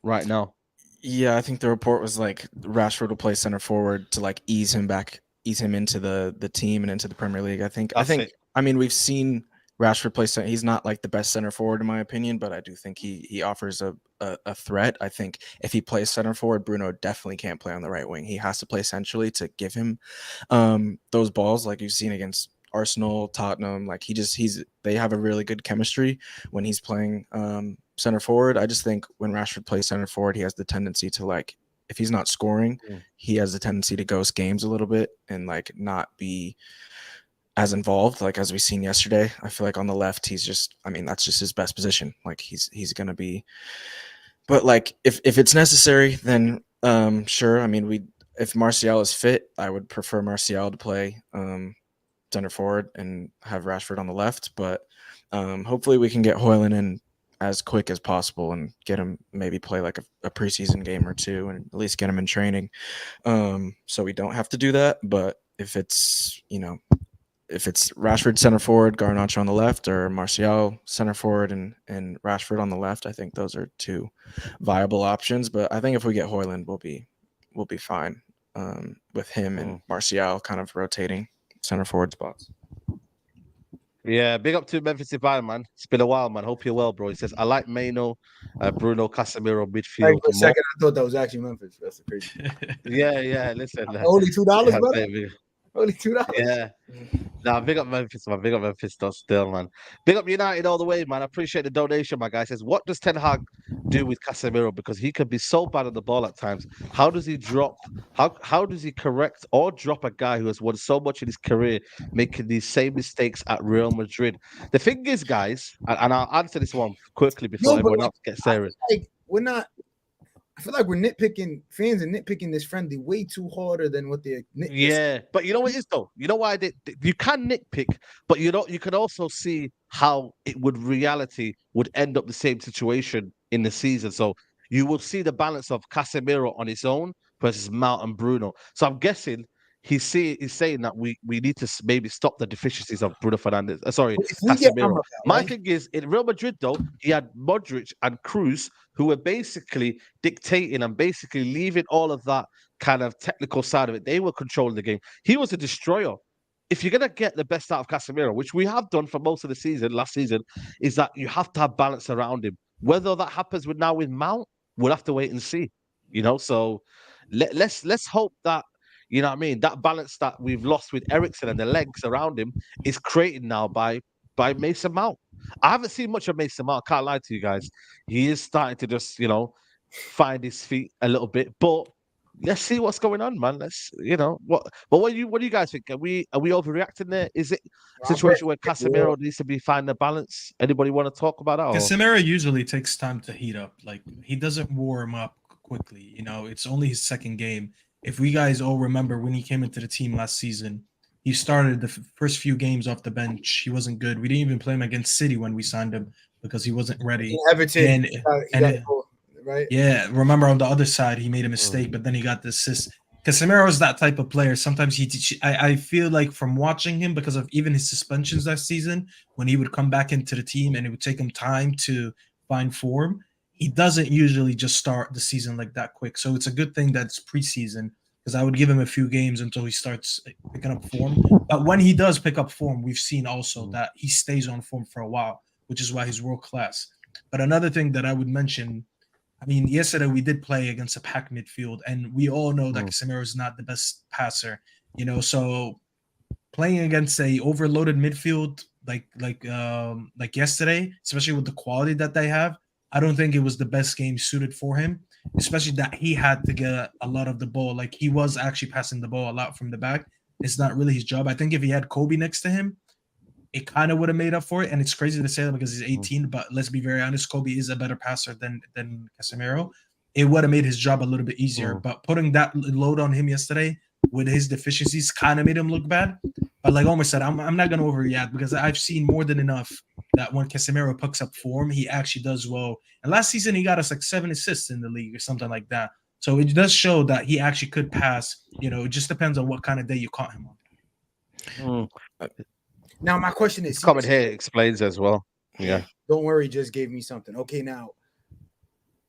Speaker 1: right now?
Speaker 2: Yeah, I think the report was like Rashford will play center forward to like ease him into the team and into the Premier League. I mean, we've seen Rashford play center. He's not like the best center forward in my opinion, but I do think he offers a threat. I think if he plays center forward, Bruno definitely can't play on the right wing. He has to play centrally to give him those balls like you've seen against Arsenal, Tottenham. Like they have a really good chemistry when he's playing center forward. I just think when Rashford plays center forward, he has the tendency to, like, if he's not scoring, he has the tendency to ghost games a little bit and like not be as involved, like as we seen yesterday. I feel like on the left, that's just his best position. Like he's going to be, but like if it's necessary, then sure. I mean, if Martial is fit, I would prefer Martial to play center forward and have Rashford on the left. But hopefully we can get Hojlund in as quick as possible and get him maybe play like a preseason game or two and at least get him in training. So we don't have to do that. But if it's Rashford center forward, Garnacho on the left, or Martial center forward and Rashford on the left, I think those are two viable options. But I think if we get Hojlund, we'll be fine with him and Martial kind of rotating center forward spots.
Speaker 1: Yeah, big up to Memphis Divine, man. It's been a while, man. Hope you're well, bro. He says, I like Mainoo, Bruno, Casemiro, midfield.
Speaker 4: For a second, I thought that was actually Memphis. That's crazy.
Speaker 1: Yeah, listen.
Speaker 4: Only $2, brother? Only $2.
Speaker 1: Yeah. Nah, big up Memphis, man. Big up Memphis still, man. Big up United all the way, man. I appreciate the donation, my guy. Says, what does Ten Hag do with Casemiro? Because he can be so bad on the ball at times. How does he drop? How does he correct or drop a guy who has won so much in his career, making these same mistakes at Real Madrid? The thing is, guys, and I'll answer this one quickly before everyone else gets serious.
Speaker 4: I feel like we're nitpicking, fans and nitpicking this friendly way too harder than what they're nitpicking.
Speaker 1: Yeah, but you know what it is though? You know why you can nitpick, but you can also see how it would end up the same situation in the season. So you will see the balance of Casemiro on his own versus Mount and Bruno. So I'm guessing he's saying that we need to maybe stop the deficiencies of Bruno Fernandes. Sorry,
Speaker 4: If we get
Speaker 1: Casemiro.
Speaker 4: Amrabat,
Speaker 1: My
Speaker 4: right?
Speaker 1: thing is, in Real Madrid, though, he had Modric and Cruz, who were basically dictating and basically leaving all of that kind of technical side of it. They were controlling the game. He was a destroyer. If you're going to get the best out of Casemiro, which we have done for most of the season, last season, is that you have to have balance around him. Whether that happens with Mount, we'll have to wait and see. So let's hope that, you know what I mean, that balance that we've lost with Eriksen and the legs around him is created now by Mason Mount. I haven't seen much of Mason Mount, can't lie to you guys. He is starting to just, find his feet a little bit, but let's see what's going on, man. Let's, what do you guys think? Are we overreacting there? Is it a situation where Casemiro needs to be finding a balance? Anybody want to talk about that?
Speaker 3: Casemiro usually takes time to heat up. Like, he doesn't warm up quickly. It's only his second game. If we guys all remember, when he came into the team last season, he started the first few games off the bench. He wasn't good. We didn't even play him against City when we signed him because he wasn't ready.
Speaker 4: Everton, right?
Speaker 3: Yeah, remember on the other side, he made a mistake, but then he got the assist. Casemiro is that type of player. Sometimes I feel like from watching him, because of even his suspensions last season, when he would come back into the team and it would take him time to find form, he doesn't usually just start the season like that quick. So it's a good thing that it's preseason, because I would give him a few games until he starts picking up form. But when he does pick up form, we've seen also that he stays on form for a while, which is why he's world class. But another thing that I would mention, I mean, yesterday we did play against a packed midfield, and we all know that Casemiro is not the best passer, so playing against a overloaded midfield like yesterday, especially with the quality that they have, I don't think it was the best game suited for him, especially that he had to get a lot of the ball. Like, he was actually passing the ball a lot from the back. It's not really his job. I think if he had Kobe next to him, it kind of would have made up for it. And it's crazy to say that because he's 18, but let's be very honest, Kobe is a better passer than Casemiro. It would have made his job a little bit easier, but putting that load on him yesterday with his deficiencies kind of made him look bad. But like Omar said, I'm not going to overreact, because I've seen more than enough that when Casemiro picks up form, he actually does well. And last season, he got us like 7 assists in the league or something like that. So it does show that he actually could pass. It just depends on what kind of day you caught him on.
Speaker 4: Now, my question is,
Speaker 1: comment here explains as well. Yeah.
Speaker 4: Don't worry, just gave me something. Okay, now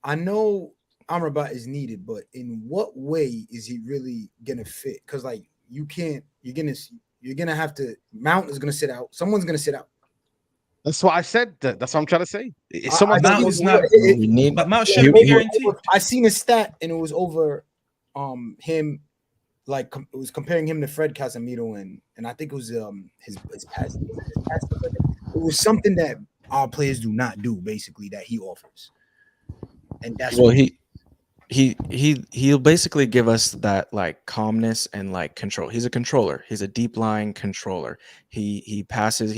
Speaker 4: I know Amrabat is needed, but in what way is he really gonna fit? Because like you're gonna have to. Mount is gonna sit out. Someone's gonna sit out.
Speaker 1: That's what I said. That's what I'm trying to say.
Speaker 3: Mount is not. But Mount should be guaranteed.
Speaker 4: I seen a stat and it was over him. Like, it was comparing him to Fred Casemiro, and I think it was his pass. It was something that our players do not do, basically, that he offers, and that's
Speaker 2: he'll basically give us that like calmness and like control. He's a controller. He's a deep lying controller. He passes.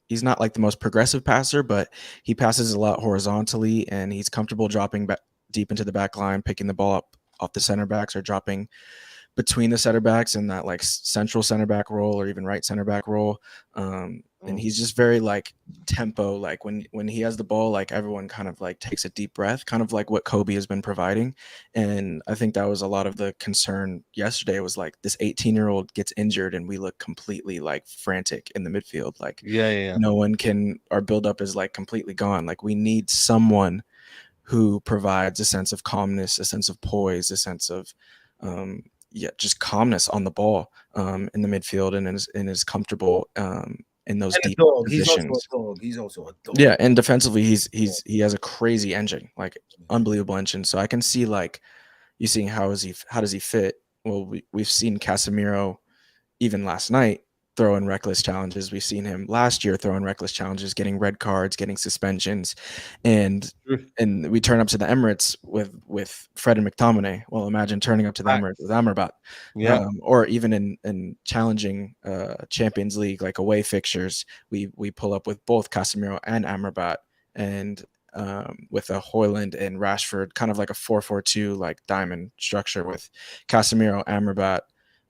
Speaker 2: He's not like the most progressive passer, but he passes a lot horizontally, and he's comfortable dropping back deep into the back line, picking the ball up off the center backs, or dropping between the center backs in that like central center back role, or even right center back role. And he's just very like tempo. Like when he has the ball, like everyone kind of like takes a deep breath, kind of like what Kobe has been providing. And I think that was a lot of the concern yesterday, was like this 18-year-old gets injured and we look completely like frantic in the midfield. Like no one can, our buildup is like completely gone. Like we need someone who provides a sense of calmness, a sense of poise, a sense of just calmness on the ball in the midfield, and is comfortable in those deep positions.
Speaker 4: He's also a dog.
Speaker 2: Yeah, and defensively, he has a crazy engine, like unbelievable engine. So I can see like you seeing how does he fit? Well, we've seen Casemiro even last night throw in reckless challenges. We've seen him last year throw in reckless challenges, getting red cards, getting suspensions, and we turn up to the Emirates with Fred and McTominay. Well, imagine turning up to the Emirates with Amrabat, or even in challenging Champions League like away fixtures, we pull up with both Casemiro and Amrabat, and with a Hojlund and Rashford, kind of like a 4-4-2 like diamond structure with Casemiro, Amrabat,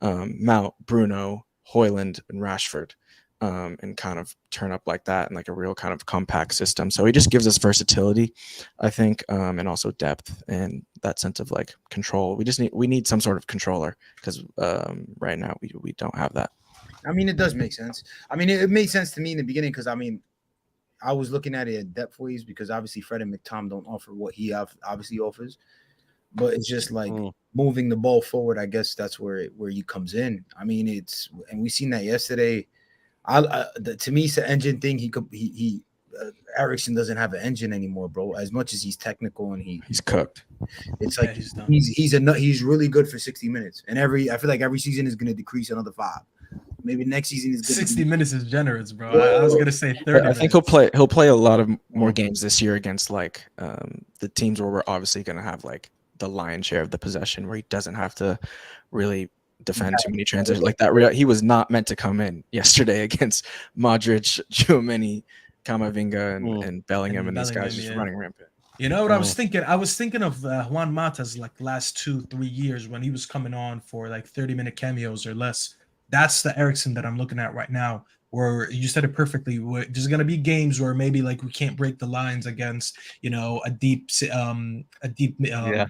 Speaker 2: Mount, Bruno, Hojlund, and Rashford. and kind of turn up like that and like a real kind of compact system. So he just gives us versatility, I think, and also depth and that sense of like control. We need some sort of controller because right now we don't have that.
Speaker 4: I mean, it does make sense. I mean, it made sense to me in the beginning because I mean, I was looking at it at depth ways because obviously Fred and McTom don't offer what he obviously offers, but it's just like moving the ball forward. I guess that's where he comes in. I mean, and we seen that yesterday. To me, it's an engine thing. Eriksen doesn't have an engine anymore, bro. As much as he's technical and he's
Speaker 2: cooked,
Speaker 4: it's like he's really good for 60 minutes. And I feel like every season is going to decrease another 5. Maybe next season is good.
Speaker 3: 60 minutes is generous, bro. I was gonna say 30.
Speaker 2: I think he'll play a lot of more games this year against like the teams where we're obviously gonna have like the lion's share of the possession, where he doesn't have to really defend too many transitions like that. He was not meant to come in yesterday against Modric, Tchouaméni, Camavinga, and Bellingham, and these guys just running rampant.
Speaker 3: You know what I was thinking? I was thinking of Juan Mata's like last 2-3 years when he was coming on for like 30-minute cameos or less. That's the Eriksen that I'm looking at right now, where you said it perfectly. There's going to be games where maybe like we can't break the lines against, a deep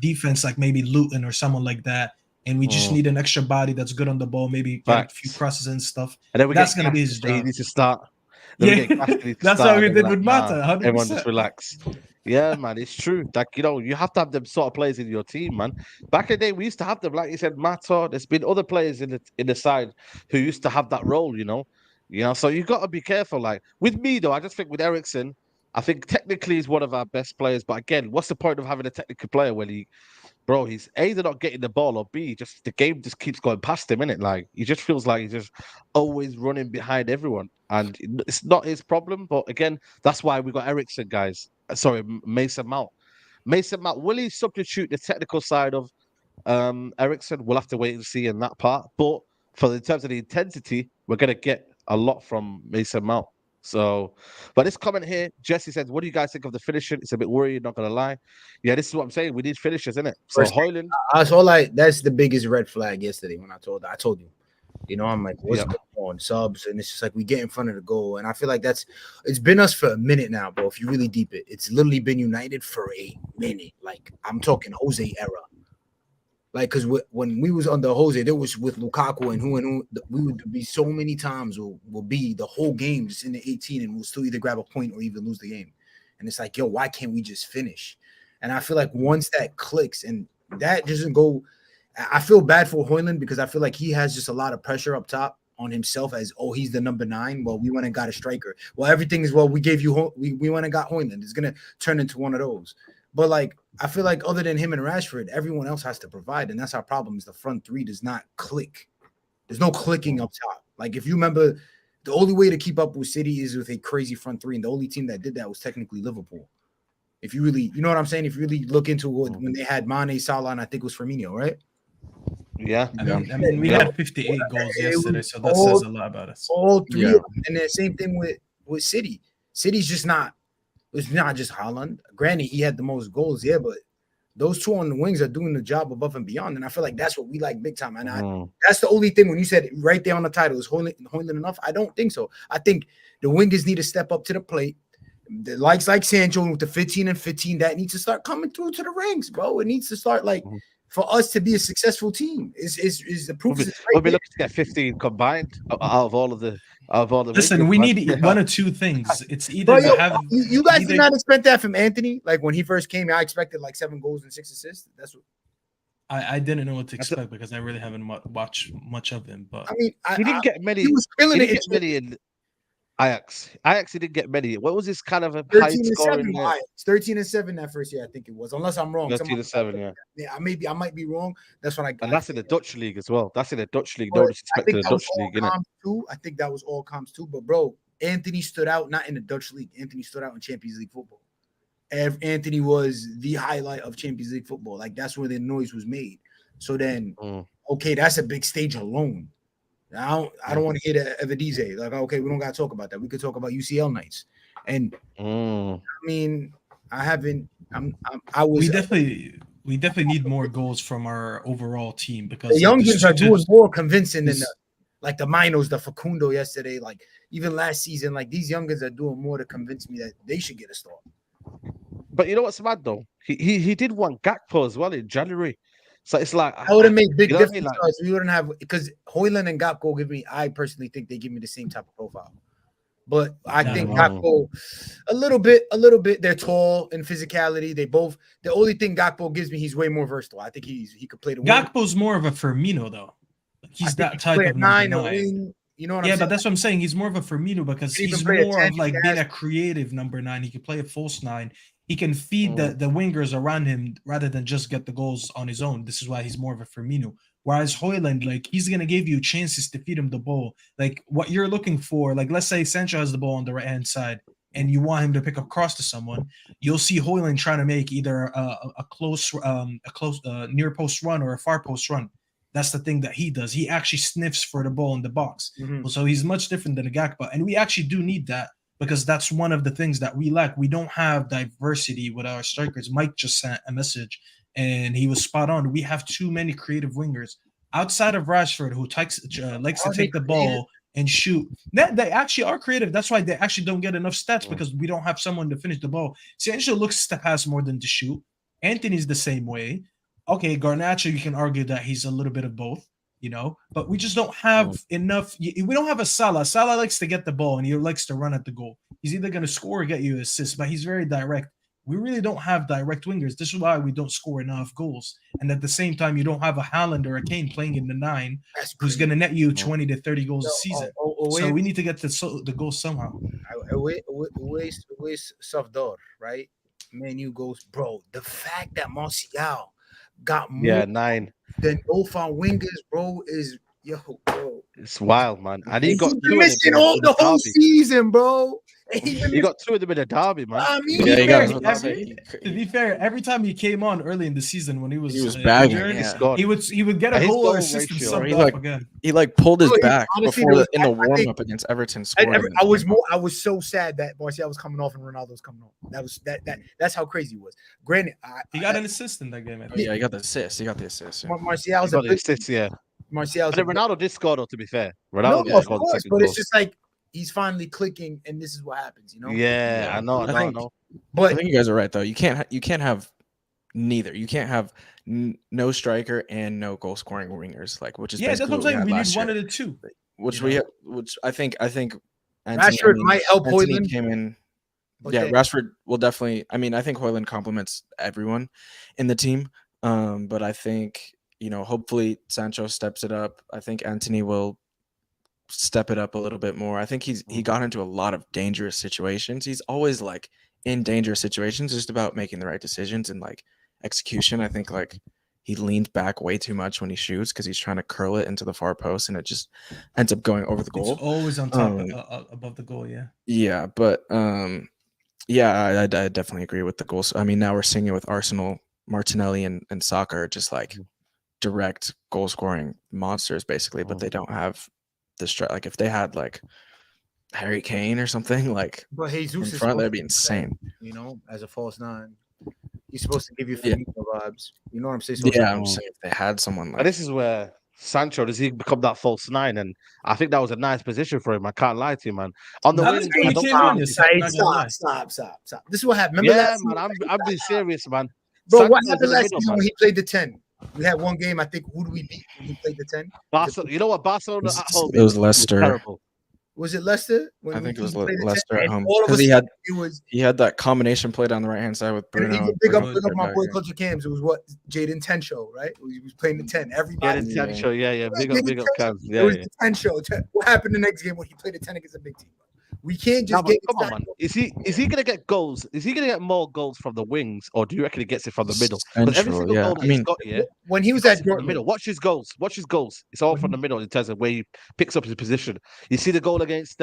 Speaker 3: defense like maybe Luton or someone like that, and we just need an extra body that's good on the ball, maybe get a few crosses and stuff. And then that's going to be his job.
Speaker 1: He needs to start.
Speaker 3: That's how we did with Mata. 100%.
Speaker 1: Everyone just relax. Yeah, man, it's true. Like, you have to have them sort of players in your team, man. Back in the day, we used to have them, like you said, Mata. There's been other players in the side who used to have that role, So you got to be careful. Like with me, though, I just think with Eriksen, I think technically he's one of our best players. But again, what's the point of having a technical player when he's either not getting the ball or B, just the game just keeps going past him, innit? Like he just feels like he's just always running behind everyone, and it's not his problem. But again, that's why we got Eriksen, guys. Sorry, Mason Mount. Mason Mount, will he substitute the technical side of Eriksen? We'll have to wait and see in that part. But in terms of the intensity, we're gonna get a lot from Mason Mount. So, but this comment here, Jesse says, "What do you guys think of the finishing? It's a bit worrying, not gonna lie." Yeah, this is what I'm saying. We need finishers, isn't it? So Hojlund.
Speaker 4: That's the biggest red flag yesterday when I told you. I'm like, what's going on? Subs, and it's just like we get in front of the goal, and I feel like it's been us for a minute now, bro. If you really deep it, it's literally been United for a minute. Like I'm talking Jose era. Like, because when we was under Jose, there was with Lukaku and who, we would be so many times will be the whole game just in the 18 and we'll still either grab a point or even lose the game. And it's like, yo, why can't we just finish? And I feel like once that clicks and that doesn't go, I feel bad for Hojlund because I feel like he has just a lot of pressure up top on himself as, he's the number 9. Well, we went and got a striker. Well, everything is, we gave you, we went and got Hojlund. It's going to turn into one of those. But like, I feel like other than him and Rashford, everyone else has to provide. And that's our problem is the front 3 does not click. There's no clicking up top. Like if you remember, the only way to keep up with City is with a crazy front 3. And the only team that did that was technically Liverpool. If you really, you know what I'm saying? If you really look into when they had Mane, Salah, and I think it was Firmino, right?
Speaker 1: Yeah.
Speaker 3: I mean we had 58 goals yesterday, so that says a lot about us.
Speaker 4: All 3 of them. And the same thing with City. City's just not. It's not just Haaland. Granted, he had the most goals, but those 2 on the wings are doing the job above and beyond. And I feel like that's what we like big time. And that's the only thing when you said right there on the title, is Hojlund enough? I don't think so. I think the wingers need to step up to the plate. The likes like Sancho with the 15 and 15, that needs to start coming through to the ranks, bro. It needs to start for us to be a successful team. Is the proof?
Speaker 1: We'll be looking to get 15 combined out of all the.
Speaker 3: Listen, we need one or two things. It's either
Speaker 4: you guys did not expect that from Anthony. Like when he first came, I expected like 7 goals and 6 assists. That's what
Speaker 3: I didn't know what to expect because I really haven't watched much of him. But
Speaker 4: I mean,
Speaker 1: he didn't get many. He was killing it. Many in Ajax. He didn't get many. What was this kind of a
Speaker 4: 13 and 7? 13 and 7 that first year, I think it was. Unless I'm wrong.
Speaker 1: 13 and 7,
Speaker 4: yeah. I might be wrong. That's what I got.
Speaker 1: And that's in the Dutch league as well. That's in the Dutch league. No disrespect to the Dutch league, innit?
Speaker 4: I think that was all comps too. But bro, Anthony stood out not in the Dutch league. Anthony stood out in Champions League football. Anthony was the highlight of Champions League football. Like that's where the noise was made. So then, okay, that's a big stage alone. I don't want to hear the Evadize. Like, okay, we don't got to talk about that. We could talk about UCL nights. And I mean, we
Speaker 3: definitely need more goals from our overall team because
Speaker 4: the youngins are doing more convincing than like the Minos, the Facundo yesterday, like even last season, like these youngins are doing more to convince me that they should get a start.
Speaker 1: But you know what's mad though? He did want Gakpo as well in January. So it's like
Speaker 4: That would have made big
Speaker 1: you know what I
Speaker 4: difference
Speaker 1: mean? Like,
Speaker 4: to us. We wouldn't have, because Hojlund and Gakpo give me, I personally think they give me the same type of profile. But I think Gakpo a little bit. They're tall in physicality. They both. The only thing Gakpo gives me, he's way more versatile. I think he could play the wing.
Speaker 3: Gakpo's more of a Firmino though. He's that type of
Speaker 4: nine.
Speaker 3: Wing.
Speaker 4: You know what I'm saying?
Speaker 3: But that's what I'm saying. He's more of a Firmino because he's more of like being a creative number 9. He can play a false 9. He can feed the wingers around him rather than just get the goals on his own. This is why he's more of a Firmino. Whereas Hojlund, like, he's going to give you chances to feed him the ball. Like, what you're looking for, like, let's say Sancho has the ball on the right-hand side and you want him to pick up cross to someone, you'll see Hojlund trying to make either a close near post run or a far post run. That's the thing that he does. He actually sniffs for the ball in the box. So he's much different than a Gakpo. And we actually do need that because that's one of the things that we lack. We don't have diversity with our strikers. Mike just sent a message and he was spot on. We have too many creative wingers outside of Rashford, who likes to take the ball and shoot. They actually are creative. That's why they actually don't get enough stats because we don't have someone to finish the ball. Sancho looks to pass more than to shoot. Anthony's the same way. Okay, Garnacho, you can argue that he's a little bit of both, you know, but we just don't have enough. We don't have a Salah. Salah likes to get the ball and he likes to run at the goal. He's either going to score or get you an assist, but he's very direct. We really don't have direct wingers. This is why we don't score enough goals. And at the same time, you don't have a Haaland or a Kane playing in the 9 who's going to net you 20 to 30 goals a season. So we need to get the goals somehow.
Speaker 4: Safdor, right? Man, you goes, bro. The fact that Martial got more
Speaker 1: 9
Speaker 4: than both our wingers, bro, is bro.
Speaker 1: It's wild, man. And he got
Speaker 4: been missing all the whole season, bro.
Speaker 1: He got 2 of them in the derby, man.
Speaker 3: To be fair, every time he came on early in the season when he was
Speaker 2: bagging,
Speaker 3: he would get a goal or assist and subbed off again.
Speaker 2: He like pulled his back before in the warm up against Everton.
Speaker 4: I was so sad that Martial was coming off and Ronaldo was coming on. That's how crazy he was. Granted,
Speaker 3: he got an assist in that game.
Speaker 2: Yeah, he got the assist. Yeah.
Speaker 4: Martial's
Speaker 1: got the assist, yeah.
Speaker 4: Martial's.
Speaker 1: Ronaldo did score, though. To be fair,
Speaker 4: Ronaldo did score the second goal. It's just like he's finally clicking, and this is what happens, you know.
Speaker 1: Yeah, I know.
Speaker 2: But I think you guys are right, though. You can't have neither. You can't have no striker and no goal scoring wingers, like which is
Speaker 3: that's what I'm saying. We need one of the two.
Speaker 2: Which I think
Speaker 4: Rashford might help Hojlund.
Speaker 2: Came in. Okay. Yeah, Rashford will definitely. I mean, I think Hojlund complements everyone in the team. But I think, you know, hopefully Sancho steps it up. I think Antony will step it up a little bit more. I think he got into a lot of dangerous situations. He's always like in dangerous situations, just about making the right decisions and like execution. I think like he leaned back way too much when he shoots because he's trying to curl it into the far post and it just ends up going over the goal.
Speaker 3: It's always on top above the goal, yeah.
Speaker 2: Yeah, but I definitely agree with the goals. I mean, now we're seeing it with Arsenal, Martinelli and Saka are just like direct goal scoring monsters basically, but they don't have the strike. Like if they had like Harry Kane or something like
Speaker 4: but Jesus
Speaker 2: in front, that'd be insane.
Speaker 4: You know, as a false 9, he's supposed to give you vibes. You know what I'm saying?
Speaker 2: I'm saying if they had someone like.
Speaker 1: And this is where Sancho does he become that false 9, and I think that was a nice position for him. I can't lie to you, man. On the wing,
Speaker 4: stop. This is what happened.
Speaker 1: Remember man, I'm being serious, man.
Speaker 4: Bro, Sancho, what happened last season when he played the 10? We had one game, I think. Who do we beat when he played the 10?
Speaker 1: Barcelona. You know what? Barcelona at home.
Speaker 2: It was Leicester.
Speaker 4: Was it Leicester?
Speaker 2: I think it was Leicester at home. Because he had that combination play down the right hand side with Bruno.
Speaker 4: And big up my boy Culture Cams. It was what Jadon Tencho, right? He was playing the 10. Everybody.
Speaker 1: Jadon Tencho, yeah. Big up Cams. Yeah,
Speaker 4: it was the Tencho. What happened the next game when he played the 10 against a big team? We can't just get.
Speaker 1: Come on, man. Is he gonna get goals? Is he gonna get more goals from the wings, or do you reckon he gets it from the middle? Every single goal he's got here,
Speaker 4: when he was at
Speaker 1: the middle, watch his goals. It's all from the middle in terms of where he picks up his position. You see the goal against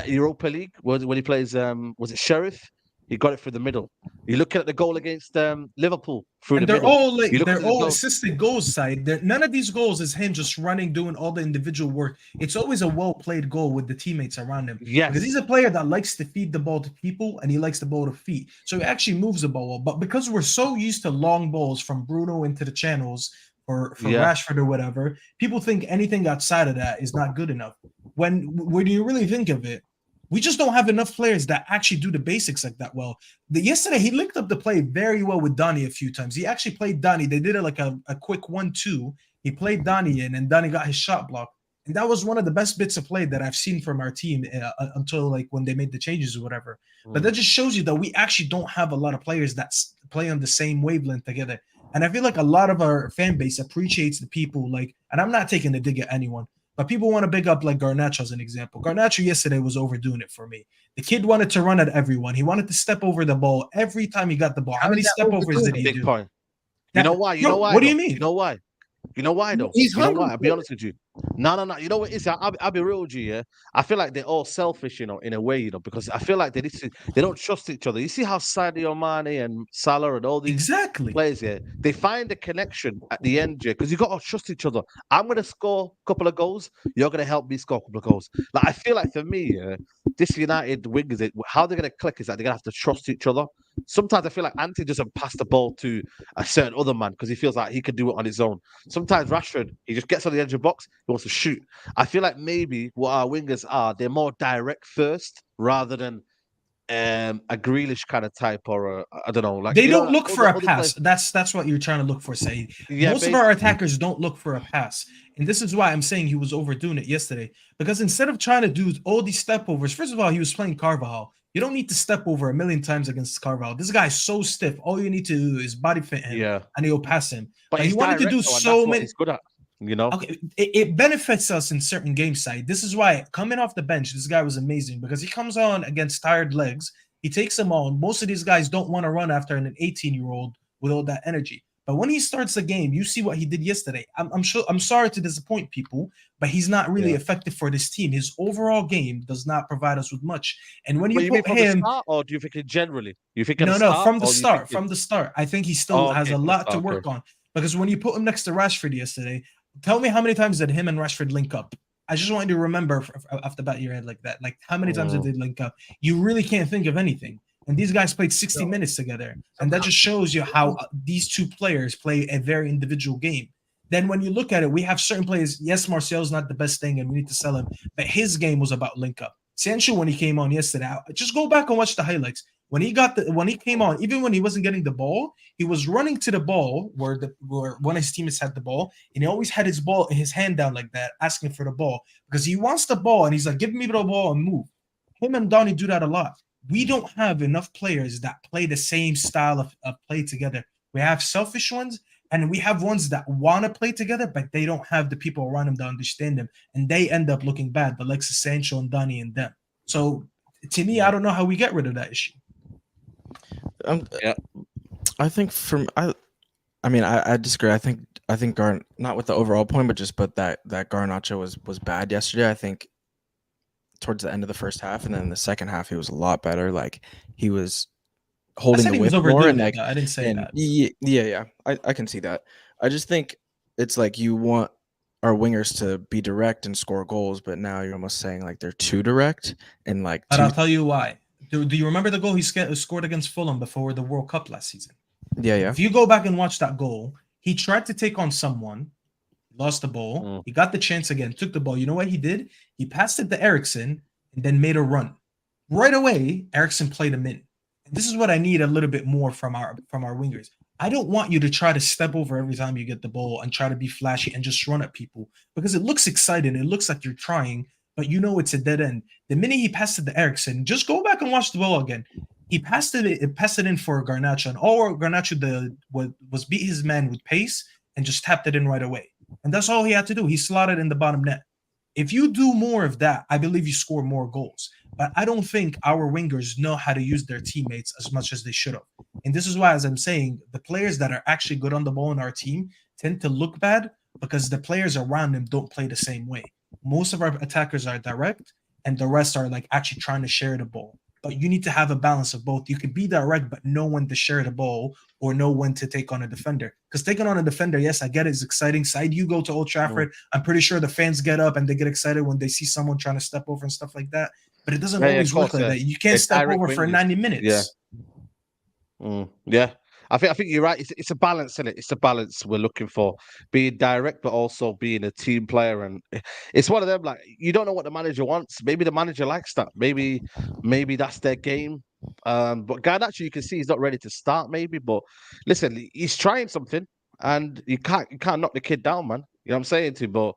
Speaker 1: Europa League when he plays was it Sheriff? He got it through the middle. You're looking at the goal against Liverpool through the middle.
Speaker 3: They're all assisted goals side. None of these goals is him just running, doing all the individual work. It's always a well-played goal with the teammates around him.
Speaker 1: Yes.
Speaker 3: Because he's a player that likes to feed the ball to people and he likes the ball to feet. So he actually moves the ball well. But because we're so used to long balls from Bruno into the channels, for Rashford or whatever, people think anything outside of that is not good enough. When you really think of it, we just don't have enough players that actually do the basics like that well. Yesterday, he linked up the play very well with Donny a few times. He actually played Donny. They did it like a quick 1-2. He played Donny in, and Donny got his shot blocked. And that was one of the best bits of play that I've seen from our team until like when they made the changes or whatever. But that just shows you that we actually don't have a lot of players that play on the same wavelength together. And I feel like a lot of our fan base appreciates the people like, and I'm not taking a dig at anyone, but people want to big up like Garnacho as an example. Garnacho yesterday was overdoing it for me. The kid wanted to run at everyone. He wanted to step over the ball every time he got the ball. How many step overs did he do?
Speaker 1: Big point. You know why? You know why?
Speaker 3: What do you mean?
Speaker 1: You know why? You know why though?
Speaker 4: He's
Speaker 1: you know
Speaker 4: hungry
Speaker 1: why? I'll be honest with you. No. You know what it is? I'll be real with you, yeah. I feel like they're all selfish, you know, in a way, you know, because I feel like they don't trust each other. You see how Sadio Mane and Salah and all these players, yeah, they find a connection at the end, yeah, because you got to trust each other. I'm gonna score a couple of goals. You're gonna help me score a couple of goals. Like I feel like for me, yeah, this United wingers, how they're gonna click is that they're gonna have to trust each other. Sometimes I feel like Ante doesn't pass the ball to a certain other man because he feels like he can do it on his own. Sometimes Rashford, he just gets on the edge of the box, he wants to shoot. I feel like maybe what our wingers are, they're more direct first rather than a Grealish kind of type or I don't know. Like
Speaker 3: they don't look for a pass.
Speaker 1: Players.
Speaker 3: That's what you're trying to look for, Saeed.
Speaker 1: Yeah,
Speaker 3: most of our attackers don't look for a pass. And this is why I'm saying he was overdoing it yesterday. Because instead of trying to do all these step overs, first of all, he was playing Carvajal. You don't need to step over a million times against Carvajal. This guy's so stiff. All you need to do is body fit him, and he'll pass him.
Speaker 1: But
Speaker 3: he wanted to do so many.
Speaker 1: He's good at, you know.
Speaker 3: Okay, it benefits us in certain game side. This is why coming off the bench, this guy was amazing because he comes on against tired legs. He takes them on. Most of these guys don't want to run after an 18-year-old with all that energy. But when he starts the game, you see what he did yesterday. I'm sorry to disappoint people, but he's not really effective for this team. His overall game does not provide us with much. And when you put him,
Speaker 1: the start, or do you think it generally? You think
Speaker 3: no, from the start. From the start, I think he still has a lot to work on. Because when you put him next to Rashford yesterday, tell me how many times did him and Rashford link up? I just want you to remember off the bat of your head like that. Like how many times did they link up? You really can't think of anything. And these guys played 60 minutes together. And that just shows you how these two players play a very individual game. Then when you look at it, we have certain players. Yes, Martial's not the best thing and we need to sell him. But his game was about link up. Sancho, when he came on yesterday, just go back and watch the highlights. When he came on, even when he wasn't getting the ball, he was running to the ball where one of his teammates had the ball, and he always had his hand down like that, asking for the ball because he wants the ball, and he's like, "Give me the ball and move." Him and Donny do that a lot. We don't have enough players that play the same style of play together. We have selfish ones, and we have ones that want to play together, but they don't have the people around them that understand them, and they end up looking bad. The likes of Sancho and Donny and them. So, to me, I don't know how we get rid of that issue.
Speaker 2: I think I disagree. I think not with the overall point, but that Garnacho was bad yesterday. I think towards the end of the first half, and then in the second half he was a lot better. Like he was holding the whip more, and like
Speaker 3: I didn't say that.
Speaker 2: Yeah, I can see that. I just think it's like you want our wingers to be direct and score goals, but now you're almost saying like they're too direct and like.
Speaker 3: But I'll tell you why. Do you remember the goal he scored against Fulham before the World Cup last season?
Speaker 2: Yeah.
Speaker 3: If you go back and watch that goal, he tried to take on someone, lost the ball. He got the chance again, took the ball. You know what he did? He passed it to Eriksen and then made a run. Right away, Eriksen played him in. And this is what I need a little bit more from our wingers. I don't want you to try to step over every time you get the ball and try to be flashy and just run at people because it looks exciting. It looks like you're trying, but you know it's a dead end. The minute he passed it to Eriksen, just go back and watch the ball again. He passed it in for Garnacho, and all Garnacho was beat his man with pace and just tapped it in right away. And that's all he had to do. He slotted in the bottom net. If you do more of that, I believe you score more goals. But I don't think our wingers know how to use their teammates as much as they should have. And this is why, as I'm saying, the players that are actually good on the ball in our team tend to look bad because the players around them don't play the same way. Most of our attackers are direct, and the rest are like actually trying to share the ball. But you need to have a balance of both. You can be direct, but know when to share the ball or know when to take on a defender. Because taking on a defender, yes, I get it, it's exciting. Side, you go to Old Trafford, I'm pretty sure the fans get up and they get excited when they see someone trying to step over and stuff like that. But it doesn't always work like that. You can't step over for 90 minutes.
Speaker 1: Yeah. I think you're right. It's a balance, isn't it? It's a balance we're looking for, being direct but also being a team player. And it's one of them. Like you don't know what the manager wants. Maybe the manager likes that. Maybe that's their game. But Garnacho, you can see he's not ready to start. Maybe, but listen, he's trying something, and you can't knock the kid down, man. You know what I'm saying to you? But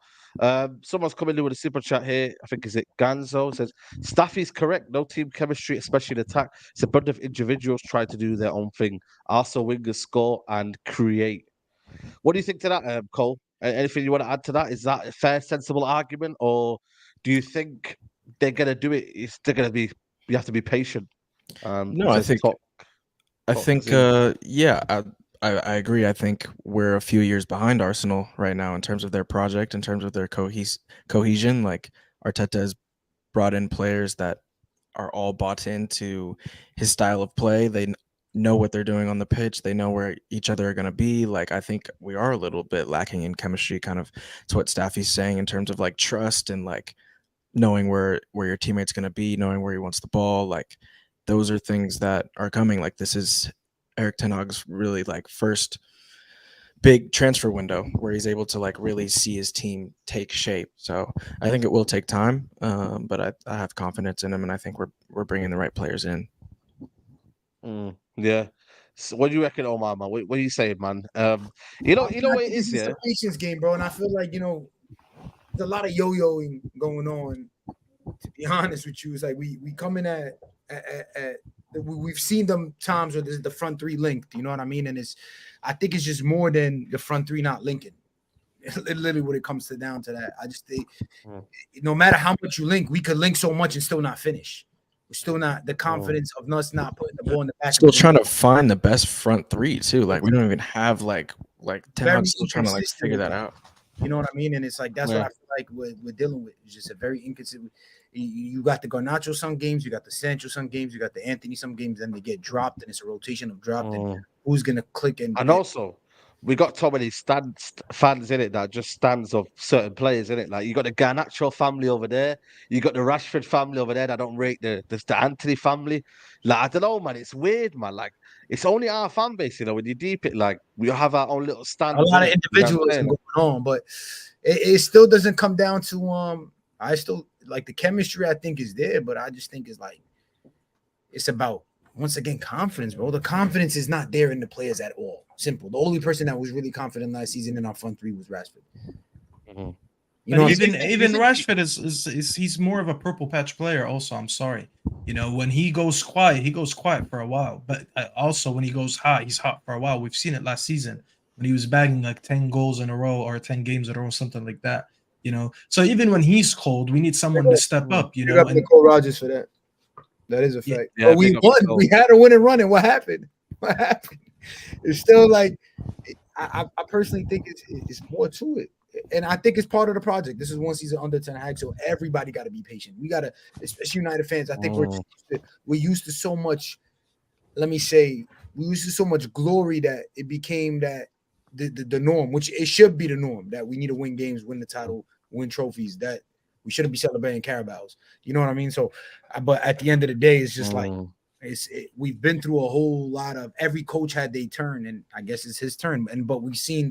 Speaker 1: someone's coming in with a super chat here. I think is it Ganzo says Staffy's correct. No team chemistry, especially in attack. It's a bunch of individuals trying to do their own thing. Also, wingers score and create. What do you think to that, Cole? Anything you want to add to that? Is that a fair, sensible argument, or do you think they're gonna do it? They're gonna be. You have to be patient.
Speaker 2: No, I think yeah, I agree. I think we're a few years behind Arsenal right now in terms of their project, in terms of their cohesion. Like Arteta has brought in players that are all bought into his style of play. They know what they're doing on the pitch. They know where each other are going to be. Like I think we are a little bit lacking in chemistry, kind of to what Staffy's saying in terms of like trust and like knowing where your teammate's going to be, knowing where he wants the ball. Like those are things that are coming. Like this is Erik ten Hag's really like first big transfer window where he's able to like really see his team take shape. So I think it will take time, but I have confidence in him, and I think we're bringing the right players in.
Speaker 1: Yeah. So what do you reckon, Omar? Man? What are you saying, man? You know what it is, yeah.
Speaker 4: It's a patience game, bro, and I feel like there's a lot of yo-yoing going on. To be honest with you, it's like we come in at we've seen them times where the front three linked, you know what I mean? And I think it's just more than the front three not linking. Literally what it comes down to that. I just think no matter how much you link, we could link so much and still not finish. We're still not the confidence of us not putting the ball in the back.
Speaker 2: Still trying to find the best front three too. Like we don't even have like ten Hag's still trying to like figure that out.
Speaker 4: You know what I mean? And it's like that's what I feel like we're dealing with. It's just a very inconsistent. You got the Garnacho some games, you got the Sancho some games, you got the Anthony some games, then they get dropped, and it's a rotation of dropped. And who's gonna click and
Speaker 1: also we got so many fans in it that just stands of certain players in it. Like you got the Garnacho family over there, you got the Rashford family over there that don't rate the Anthony family. Like I don't know, man. It's weird, man. Like it's only our fan base, when you deep it. Like we have our own little stand.
Speaker 4: A lot of individualism going on, but it still doesn't come down to I still like the chemistry. I think is there, but I just think it's about once again confidence, bro. The confidence is not there in the players at all. Simple. The only person that was really confident last season in our front three was Rashford.
Speaker 3: Mm-hmm. Even Rashford is he's more of a purple patch player. Also, I'm sorry. When he goes quiet for a while. But also when he goes hot, he's hot for a while. We've seen it last season when he was bagging like 10 goals in a row or 10 games in a row, something like that. So even when he's cold, we need someone to step up.
Speaker 4: You got Nicole Rogers for that. That is a fact.
Speaker 1: Yeah,
Speaker 4: we won. We had a winning run, and what happened? It's still like I personally think it's more to it, and I think it's part of the project. This is one season under ten Hag, so everybody got to be patient. We got to, especially United fans. I think we're used to so much. Let me say, we used to so much glory that it became that the norm, which it should be the norm. That we need to win games, win the title, win trophies. That we shouldn't be celebrating Carabaos. You know what I mean? So, but at the end of the day, it's just like. We've been through a whole lot of every coach had their turn, and I guess it's his turn. But we've seen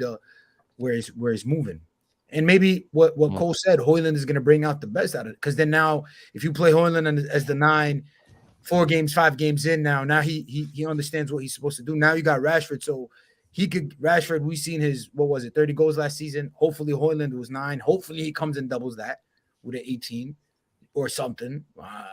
Speaker 4: where it's moving, and maybe what Cole said, Hojlund is going to bring out the best out of it. Because then now, if you play Hojlund as the 9, 4 games, 5 games in now he understands what he's supposed to do. Now you got Rashford, so Rashford. We've seen his 30 goals last season. Hopefully Hojlund was 9. Hopefully he comes and doubles that with an 18. Or something.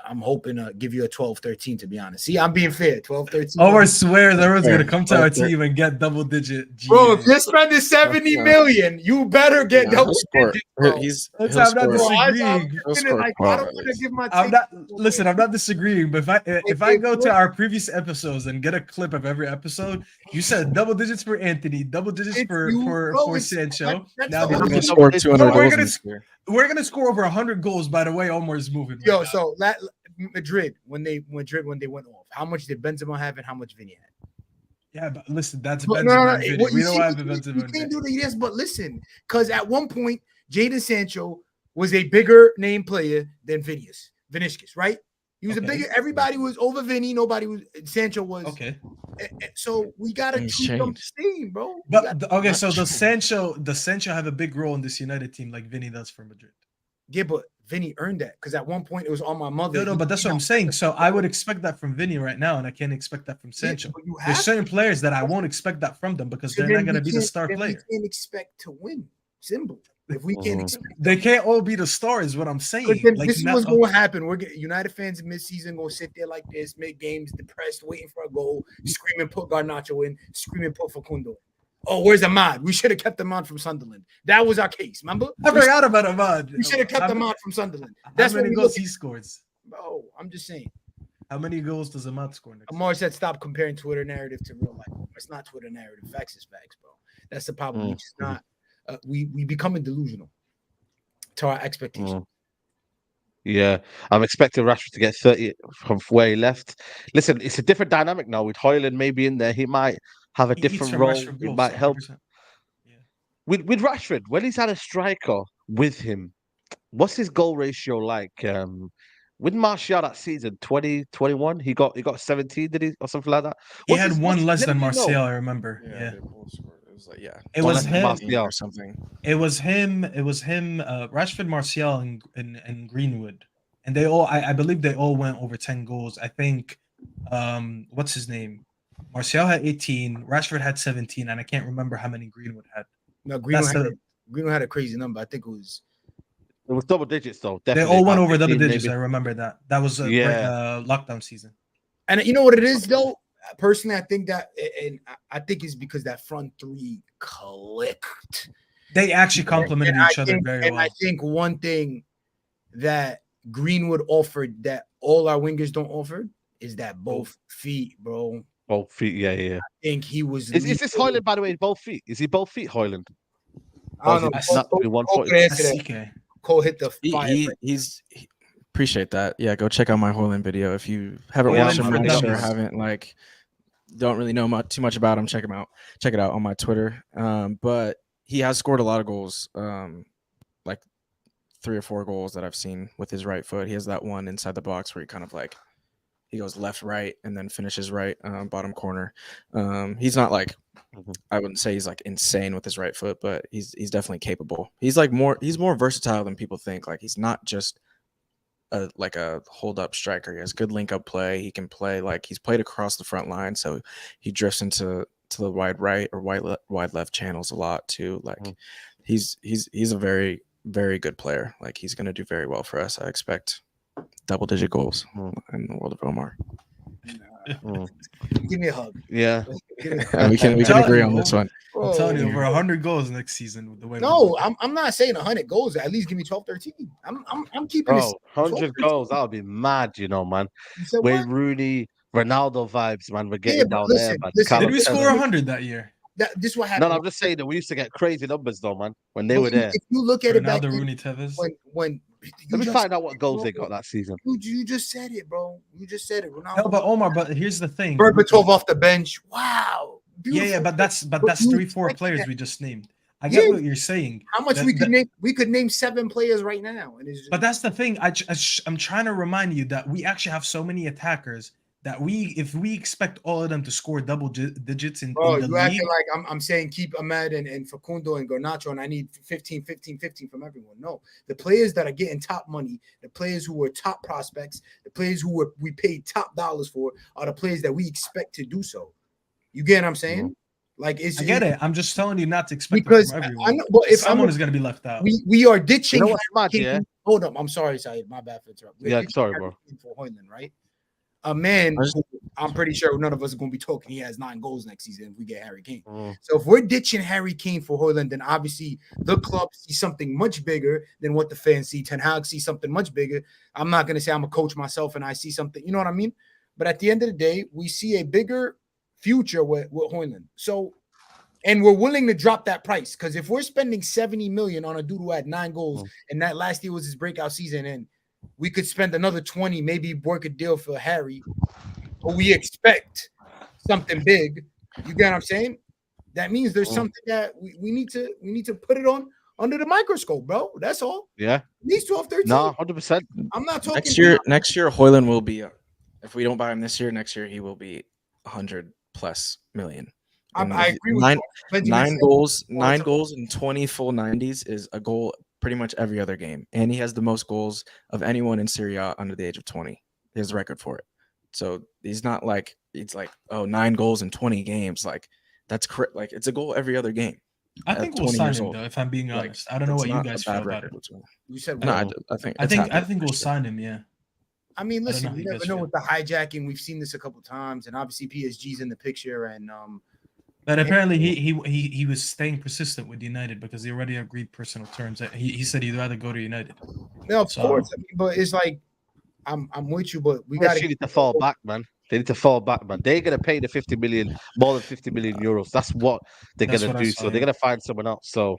Speaker 4: I'm hoping to give you a 12-13, to be honest. See, I'm being fair. 12-13.
Speaker 3: I swear everyone's going to come to our team and get double-digit GA.
Speaker 4: Bro, if you're spending 70 million, you better get double-digit.
Speaker 3: I'm not disagreeing. I'm not disagreeing, but if I go to our previous episodes and get a clip of every episode, you said double digits for Anthony, double digits for Sancho. Now we're going to score 200 goals. We're going to score over 100 goals, by the way. Omar's moving.
Speaker 4: Yo, so Madrid, when they went off, how much did Benzema have and how much Vinny had?
Speaker 3: Yeah, but listen, that's Benzema. No. We don't have Benzema.
Speaker 4: You can't do the yes, but listen, because at one point, Jadon Sancho was a bigger name player than Vinicius, right? He was a bigger. Everybody was over Vinny. Nobody was. Sancho was.
Speaker 3: Okay.
Speaker 4: So we gotta
Speaker 2: Things
Speaker 4: treat them the
Speaker 2: change.
Speaker 4: same, bro.
Speaker 3: But so does Sancho have a big role in this United team like Vinny does for Madrid?
Speaker 4: Yeah, but Vinny earned that because at one point it was on my mother.
Speaker 3: No, but that's what I'm saying. So I would expect that from Vinny right now, and I can't expect that from Sancho.
Speaker 4: Yeah,
Speaker 3: There's certain players that I won't expect that from them because they're not going to be the star player.
Speaker 4: We can't expect to win. Simple. If we can't expect,
Speaker 3: they can't all be the star, is what I'm saying.
Speaker 4: Like, this is what's going to happen. We're getting United fans mid-season going to sit there like this, mid-games, depressed, waiting for a goal, screaming, put Garnacho in, screaming, put Facundo. Oh, where's Ahmad? We should have kept Ahmad from Sunderland. That was our case. Remember?
Speaker 3: I forgot about Ahmad.
Speaker 4: We should have kept Ahmad from Sunderland.
Speaker 3: That's how many goals he scores.
Speaker 4: Bro, I'm just saying.
Speaker 3: How many goals does Ahmad score next?
Speaker 4: Amar said, "Stop comparing Twitter narrative to real life." It's not Twitter narrative. Facts is facts, bro. That's the problem. We just not. We becoming delusional to our expectations.
Speaker 1: Yeah, I'm expecting Rashford to get 30 from where he left. Listen, it's a different dynamic now with Hojlund maybe in there. He might have a different role. It might help.
Speaker 3: Yeah.
Speaker 1: With Rashford, when he's had a striker with him, what's his goal ratio like? With Martial that season, 2021, he got 17, did he, or something like that?
Speaker 3: He had one less than Martial, I remember. Yeah.
Speaker 2: They both scored. It was like,
Speaker 3: it was him
Speaker 1: Martial
Speaker 2: or something.
Speaker 3: It was him. Rashford, Martial, and Greenwood, and they all. I believe they all went over 10 goals. I think. What's his name? Martial had 18. Rashford had 17, and I can't remember how many Greenwood had.
Speaker 4: No, Greenwood had a crazy number. I think it was
Speaker 1: double digits though. Definitely.
Speaker 3: They all went over double digits. Maybe. I remember that. That was a lockdown season.
Speaker 4: And you know what it is though. Personally, I think that, and I think it's because that front three clicked.
Speaker 3: They actually complemented each other very well.
Speaker 4: And I think one thing that Greenwood offered that all our wingers don't offer is that both feet, bro.
Speaker 1: Both feet, yeah.
Speaker 4: I think he was.
Speaker 1: Is this Hojlund, by the way, both feet? Is he both feet, Hojlund?
Speaker 4: I don't know. Cole hit the fire.
Speaker 2: He's appreciate that. Yeah, go check out my Hojlund video if you haven't watched him. Really sure haven't don't really know too much about him. Check him out. Check it out on my Twitter. But he has scored a lot of goals. Like 3 or 4 goals that I've seen with his right foot. He has that one inside the box where he kind of like he goes left, right, and then finishes right bottom corner. He's not like I wouldn't say he's like insane with his right foot, but he's definitely capable. He's more versatile than people think. Like he's not just a hold up striker. He has good link up play. He can play he's played across the front line, so he drifts into the wide right or wide left channels a lot too. He's a very, very good player. Like he's going to do very well for us. I expect double-digit goals in the world of Omar.
Speaker 4: Give me a hug.
Speaker 1: Yeah.
Speaker 2: we can agree on this one.
Speaker 3: I'm telling you, over 100 goals next season with the way.
Speaker 4: No, I'm not saying 100 goals. At least give me 12, 13. I'm keeping
Speaker 1: this. 100 goals. That would be mad, man. Wayne Rooney, Ronaldo vibes, man. We're getting down there.
Speaker 3: Did we score 100 that year?
Speaker 4: This is what happened.
Speaker 1: No, I'm just saying that we used to get crazy numbers though, man. When they were there.
Speaker 4: If you look at it back
Speaker 3: Rooney, Tevez.
Speaker 4: When
Speaker 1: let me find out what goals they got that season.
Speaker 4: You just said it, bro. You just said it.
Speaker 3: Ronaldo. No, but Omar, here's the thing.
Speaker 4: Berbatov off the bench. Wow.
Speaker 3: Beautiful. Yeah, but that's 3-4 players we just named. I get what you're saying.
Speaker 4: How much we could name 7 players right now.
Speaker 3: But that's the thing. I'm trying to remind you that we actually have so many attackers that if we expect all of them to score double digits in the league.
Speaker 4: Acting like I'm saying keep Ahmad and Facundo and Garnacho and I need 15 from everyone. No, the players that are getting top money, the players who are top prospects, the players who we paid top dollars for are the players that we expect to do so. You get what I'm saying?
Speaker 3: I get it. I'm just telling you not to expect
Speaker 4: because
Speaker 3: it from everyone.
Speaker 4: I know, well, if
Speaker 3: someone is going to be left out.
Speaker 4: We are ditching.
Speaker 1: You know what,
Speaker 4: Hold up. I'm sorry, Saeed. My bad for interrupting.
Speaker 1: Yeah, sorry, bro.
Speaker 4: For Hojlund, right? A man, I'm pretty sure none of us are going to be talking. He has 9 goals next season if we get Harry Kane. So if we're ditching Harry Kane for Hojlund, then obviously the club sees something much bigger than what the fans see. Ten Hag sees something much bigger. I'm not going to say I'm a coach myself and I see something. You know what I mean? But at the end of the day, we see a bigger future with Hojlund. So, and we're willing to drop that price because if we're spending 70 million on a dude who had 9 goals and that last year was his breakout season and we could spend another 20, maybe work a deal for Harry, but we expect something big. You get what I'm saying? That means there's something that we need to put it on under the microscope, bro. That's all.
Speaker 1: Yeah.
Speaker 4: He's 12, 13.
Speaker 1: No, 100%.
Speaker 4: I'm not talking
Speaker 2: Next year, Hojlund will be. If we don't buy him this year, next year he will be 100+ million.
Speaker 4: I agree with
Speaker 2: nine goals in 20 full 90s is a goal pretty much every other game, and he has the most goals of anyone in Serie A under the age of 20. His record for it. So he's not like it's like 9 goals in 20 games. Like that's like it's a goal every other game.
Speaker 3: I think we'll sign him though. If I'm being honest, I don't know what you guys feel about it.
Speaker 4: You said
Speaker 2: no,
Speaker 4: I
Speaker 2: think
Speaker 3: we'll sign him. Yeah.
Speaker 4: I mean, listen, you never know with the hijacking. We've seen this a couple times, and obviously PSG's in the picture. And
Speaker 3: but apparently he was staying persistent with United because they already agreed personal terms. He said he'd rather go to United.
Speaker 4: No, of course, I mean, but it's like I'm with you, but we got
Speaker 1: to fall back, man. They need to fall back, man. They're gonna pay the 50 million, more than 50 million euros. That's what they're gonna do. So they're gonna find someone else. So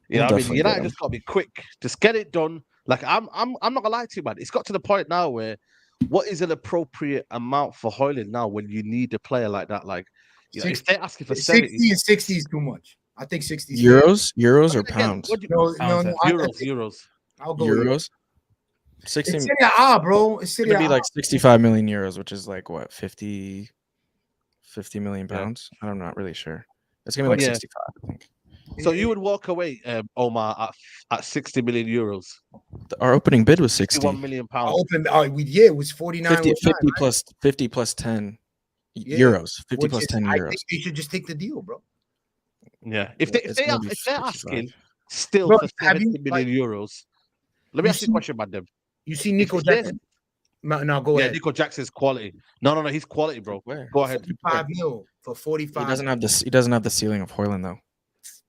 Speaker 1: you know, I mean, United just gotta be quick. Just get it done. Like I'm not gonna lie to you, man. It's got to the point now where what is an appropriate amount for Hojlund now when you need a player like that? Like, you know, if they're asking for
Speaker 4: 70 and 60 is too much. I think 60
Speaker 2: euros or pounds.
Speaker 4: No,
Speaker 2: euros.
Speaker 4: I'll go
Speaker 2: euros.
Speaker 4: 16. It's Serie A, bro. It's
Speaker 2: gonna be like 65 million euros, which is like what 50 million pounds. I'm not really sure. It's gonna be like 65, I think.
Speaker 1: So you would walk away, Omar, at 60 million euros.
Speaker 2: Our opening bid was 61
Speaker 1: million pounds.
Speaker 4: It was 49.
Speaker 2: 50 plus 10 euros. 50 plus 10 euros. I think
Speaker 4: they should just take the deal, bro.
Speaker 1: Yeah. If they're asking still for 70 million euros, let me ask you a question about them.
Speaker 4: You see Nico Jackson? No, go ahead.
Speaker 1: Yeah, Nico Jackson's quality. No, he's quality, bro.
Speaker 2: Where?
Speaker 1: Go ahead.
Speaker 4: 5 mil for 45.
Speaker 2: He doesn't have the ceiling of Hojlund though.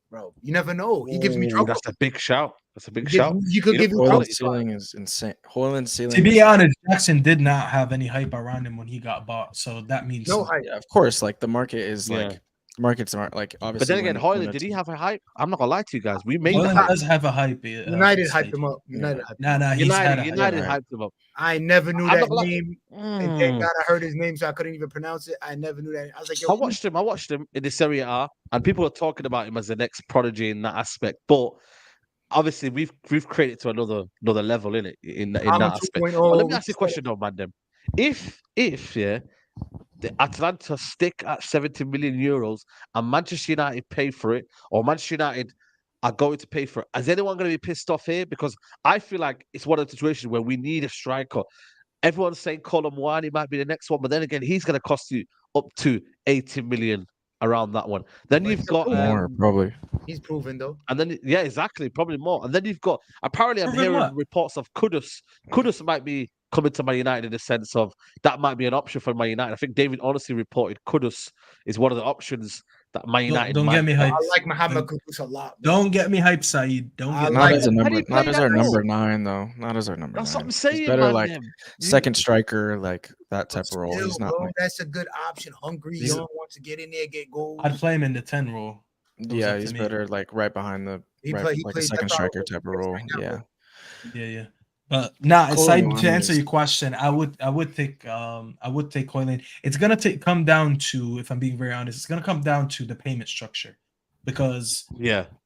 Speaker 4: Bro, you never know. He gives me trouble.
Speaker 1: That's a big shout.
Speaker 4: You could give
Speaker 2: Hojlund's ceiling is insane. Hojlund's ceiling.
Speaker 3: To be honest, Jackson did not have any hype around him when he got bought, so that means
Speaker 4: no hype.
Speaker 2: Yeah, of course, like the market is like markets aren't like obviously.
Speaker 1: But then again, Hojlund, did he have a hype? I'm not gonna lie to you guys. We made
Speaker 3: Hojlund does have a hype.
Speaker 4: United hyped him up. United
Speaker 1: hyped him up.
Speaker 4: I never knew that name. And thank God I heard his name, so I couldn't even pronounce it. I never knew that. I was like, yo,
Speaker 1: I watched him in the Serie A, and people are talking about him as the next prodigy in that aspect. But obviously, we've created to another level in it in that aspect. But let me ask you a question, though, man. If the Atalanta stick at 70 million euros and Manchester United pay for it, or Manchester United are going to pay for it, is anyone going to be pissed off here? Because I feel like it's one of the situations where we need a striker. Everyone's saying Colin Mwani might be the next one, but then again, he's going to cost you up to 80 million around that one. Then you've got
Speaker 2: more, probably.
Speaker 4: He's proven though.
Speaker 1: And then exactly, probably more. And then you've got apparently I'm hearing reports of Kudus. Kudus might be coming to Man United in the sense of that might be an option for Man United. I think David honestly reported Kudus is one of the options that Man United.
Speaker 3: Don't get me hyped.
Speaker 4: I like Mohamed Kudus a lot.
Speaker 3: Bro. Don't get me hyped, Saeed.
Speaker 2: Not as our number 9 though. Not as our number 9.
Speaker 1: That's what I'm saying.
Speaker 2: He's better like second striker, like that type of role. He's not.
Speaker 4: Bro, that's a good option. Hungry, young, wants to get in there, get goals.
Speaker 3: I'd play him in the 10 role.
Speaker 2: Yeah, he's better like right behind the like a second striker type of role.
Speaker 3: Yeah. But to answer your question, I would take Hojlund. It's gonna come down to, if I'm being very honest, it's gonna come down to the payment structure, because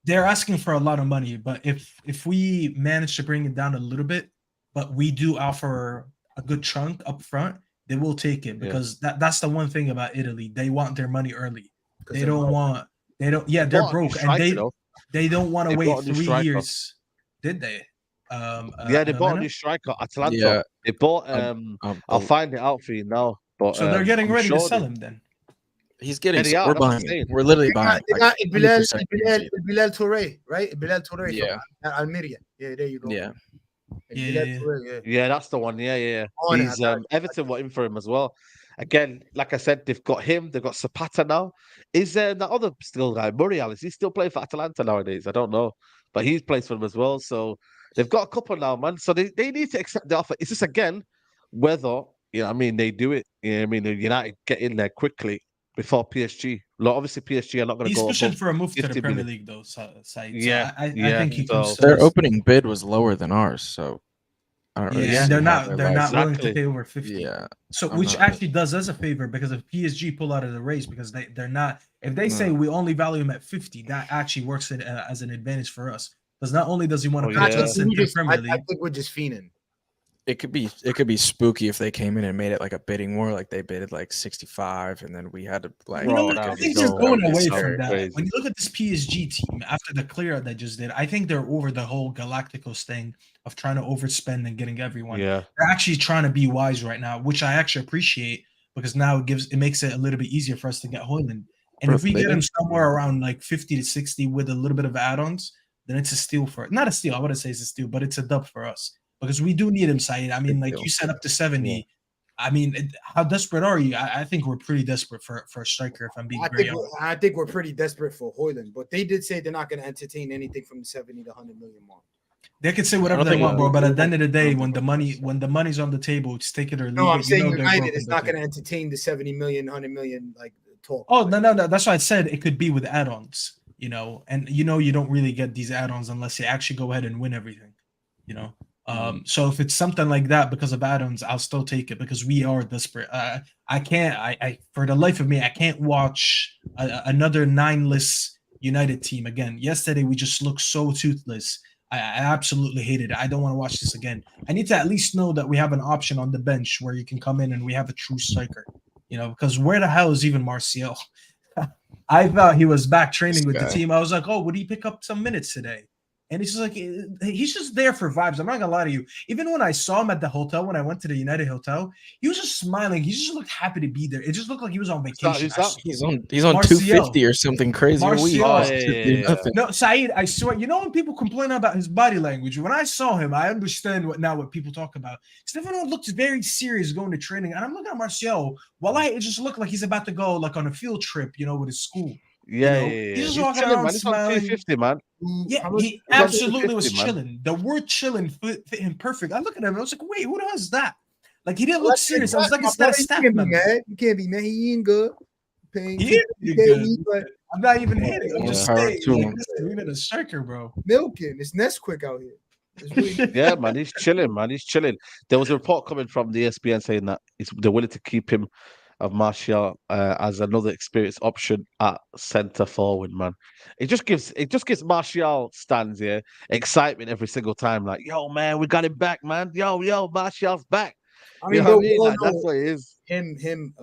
Speaker 3: they're asking for a lot of money. But if we manage to bring it down a little bit, but we do offer a good chunk up front, they will take it, because that's the one thing about Italy. They want their money early. They're broke, and they don't want to wait 3 years. Did they?
Speaker 1: They bought a new striker, Atalanta. Yeah. They bought I'll find it out for you now. But
Speaker 3: so they're getting ready to sell him then.
Speaker 2: He's getting we're buying it. We're literally buying
Speaker 4: it. Bilal Touré, right? Bilal Touré from Almeria. Yeah, there you go.
Speaker 1: Yeah, that's the one. Yeah. He's Everton were in for him as well. Again, like I said, they've got him. They've got Zapata now. Is that other still guy, Muriel? Is he still playing for Atalanta nowadays? I don't know, but he's plays for them as well. So they've got a couple now, man. So they need to accept the offer. It's just again whether they do it. United get in there quickly before PSG. Look, obviously PSG are not going to go.
Speaker 3: He's pushing for a move to the Premier League, though.
Speaker 1: Yeah,
Speaker 3: I think he comes.
Speaker 2: Their opening bid was lower than ours, so.
Speaker 3: They're not willing to pay over 50.
Speaker 2: Yeah.
Speaker 3: So which actually does us a favor, because if PSG pull out of the race, because they're not, if they say we only value him at 50, that actually works as an advantage for us, Because not only does he want to
Speaker 1: Oh,
Speaker 3: coach
Speaker 1: yeah.
Speaker 3: us in the Premier
Speaker 4: I
Speaker 3: League,
Speaker 4: think we're just fiending.
Speaker 2: It could be spooky if they came in and made it like a bidding war, like they bidded like 65, and then we had to like.
Speaker 3: you know,
Speaker 1: Bro, that
Speaker 3: I
Speaker 1: would
Speaker 3: think
Speaker 1: be
Speaker 3: they're
Speaker 1: so-
Speaker 3: going
Speaker 2: that would be
Speaker 3: away
Speaker 2: so
Speaker 3: from that.
Speaker 1: crazy.
Speaker 3: When you look at this PSG team after the clear out they just did, I think they're over the whole Galacticos thing of trying to overspend and getting everyone.
Speaker 1: Yeah.
Speaker 3: They're actually trying to be wise right now, which I actually appreciate because now it makes it a little bit easier for us to get Hojlund. And if we get him somewhere around like 50 to 60 with a little bit of add-ons, then it's a steal for it. Not a steal, I wouldn't say it's a steal, but it's a dub for us. Because we do need him, Saeed. I mean, like you said, up to 70.
Speaker 1: Yeah.
Speaker 3: I mean, how desperate are you? I think we're pretty desperate for a striker, if I'm being very honest.
Speaker 4: I think we're pretty desperate for Hojlund, but they did say they're not going to entertain anything from the 70 to 100 million mark.
Speaker 3: They could say whatever
Speaker 1: I
Speaker 3: they
Speaker 1: think
Speaker 3: want, bro. But at the end of the day,
Speaker 2: I don't
Speaker 3: when
Speaker 2: think
Speaker 3: the money's on the table, it's take it or leave
Speaker 4: No, I'm
Speaker 3: it.
Speaker 4: saying
Speaker 3: You know they're
Speaker 4: United
Speaker 3: broken
Speaker 4: is not
Speaker 3: with it.
Speaker 4: going to entertain the 70 million, 100 million like talk.
Speaker 3: Oh no. That's why I said it could be with add-ons, you know, and you don't really get these add-ons unless they actually go ahead and win everything, you know. So if it's something like that because of add-ons, I'll still take it because we are desperate. I can't. I for the life of me, I can't watch another 9-less United team again. Yesterday we just looked so toothless. I absolutely hated it. I don't want to watch this again. I need to at least know that we have an option on the bench where you can come in and we have a true striker. You know, because where the hell is even Martial? I thought he was back training with the team. I was like, oh, would he pick up some minutes today? And he's just like, he's just there for vibes. I'm not gonna lie to you. Even when I saw him at the hotel, when I went to the United Hotel, he was just smiling. He just looked happy to be there. It just looked like he was on vacation.
Speaker 2: He's on
Speaker 3: Martial.
Speaker 2: 250 or something crazy a week.
Speaker 3: Martial. No, Saeed, I swear. You know when people complain about his body language, when I saw him, I understand what people talk about. Stefano looks very serious going to training, and I'm looking at Martial. It just looked like he's about to go like on a field trip, you know, with his school.
Speaker 1: Yeah,
Speaker 3: He's just
Speaker 1: He's
Speaker 3: walking
Speaker 1: chilling,
Speaker 3: around
Speaker 1: man. He's on
Speaker 3: smiling.
Speaker 1: 250, man.
Speaker 3: Yeah, he
Speaker 1: He's on
Speaker 3: absolutely was
Speaker 1: 250, man.
Speaker 3: chilling. The word chilling fit him perfect. I look at him, I was like, wait, who the hell is that? Like he didn't look serious. I was like, it's not a staff member.
Speaker 4: You can't be mad. He ain't good. Paying
Speaker 3: He ain't good.
Speaker 4: but
Speaker 3: I'm not even hating. I'm just
Speaker 2: power
Speaker 3: saying,
Speaker 2: to
Speaker 3: like,
Speaker 2: him.
Speaker 3: listen, we need a striker, bro.
Speaker 4: milking. It's Nesquik out here. It's really
Speaker 1: Yeah, man. He's chilling, man. He's chilling. There was a report coming from the ESPN saying that they're willing to keep him of Martial as another experienced option at centre forward, man. It just gives Martial stands here excitement every single time. Like, yo, man, we got him back, man. Yo, Martial's back.
Speaker 4: I mean,
Speaker 1: You know what I
Speaker 4: we
Speaker 1: mean?
Speaker 4: all
Speaker 1: Like, that's
Speaker 4: know
Speaker 1: what it is.
Speaker 4: him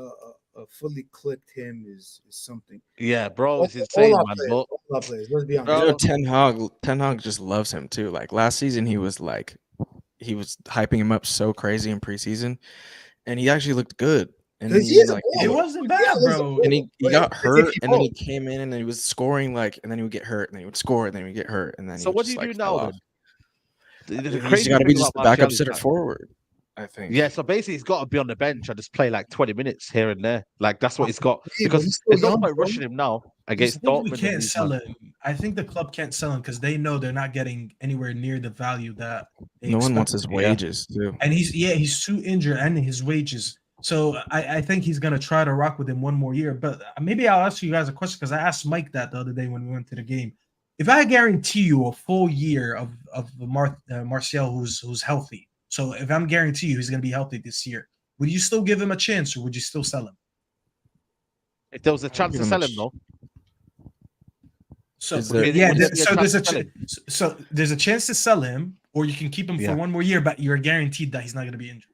Speaker 4: fully clicked him is something.
Speaker 1: Yeah, bro, it's
Speaker 4: All
Speaker 1: insane,
Speaker 4: our
Speaker 1: man.
Speaker 4: players,
Speaker 1: But
Speaker 4: all our players. Let's be honest.
Speaker 1: Bro,
Speaker 2: You know, Ten Hag just loves him too. Like last season, he was hyping him up so crazy in preseason, and he actually looked good. And
Speaker 4: Because he is
Speaker 2: like,
Speaker 3: It wasn't bad, bro.
Speaker 2: and he
Speaker 4: But
Speaker 2: got
Speaker 4: it's
Speaker 2: hurt,
Speaker 4: iffy
Speaker 2: and then he
Speaker 4: ball.
Speaker 2: came in, and then he was scoring like, and then he would get hurt, and then he would score, and then he would get hurt, and then
Speaker 1: so
Speaker 2: he
Speaker 1: what
Speaker 2: just,
Speaker 1: do you
Speaker 2: like,
Speaker 1: do
Speaker 2: fell
Speaker 1: now?
Speaker 2: off.
Speaker 1: The
Speaker 2: He's
Speaker 1: crazy
Speaker 2: got to be
Speaker 1: thing
Speaker 2: just
Speaker 1: about
Speaker 2: the backup
Speaker 1: Martial is
Speaker 2: center
Speaker 1: that-
Speaker 2: forward, I think.
Speaker 1: Yeah, so basically he's got to be on the bench and just play like 20 minutes here and there. Like that's what he's got.
Speaker 4: Yeah, but
Speaker 1: Because
Speaker 4: he's still
Speaker 1: there's no
Speaker 4: young,
Speaker 1: point
Speaker 4: bro.
Speaker 1: rushing him now
Speaker 3: I
Speaker 1: against
Speaker 3: think we
Speaker 1: Dortmund.
Speaker 3: can't
Speaker 1: and these
Speaker 3: sell
Speaker 1: man.
Speaker 3: him. I think the club can't sell him because they know they're not getting anywhere near the value that they
Speaker 2: No one wants
Speaker 3: expect.
Speaker 2: his wages too.
Speaker 3: And he's too injured and his wages. So I think he's gonna try to rock with him one more year. But maybe I'll ask you guys a question because I asked Mike that the other day when we went to the game. If I guarantee you a full year of Martial who's healthy, so if I'm guarantee you he's gonna be healthy this year, would you still give him a chance or would you still sell him?
Speaker 1: If there was a chance
Speaker 2: give
Speaker 1: to
Speaker 2: him
Speaker 1: sell
Speaker 2: a
Speaker 1: him, though.
Speaker 3: So
Speaker 2: Is there-
Speaker 3: yeah,
Speaker 1: would there be a
Speaker 3: so
Speaker 1: chance
Speaker 3: there's
Speaker 1: to sell him?
Speaker 3: so there's a chance to sell him, or you can keep him
Speaker 1: Yeah.
Speaker 3: for one more year, but you're guaranteed that he's not going to be injured.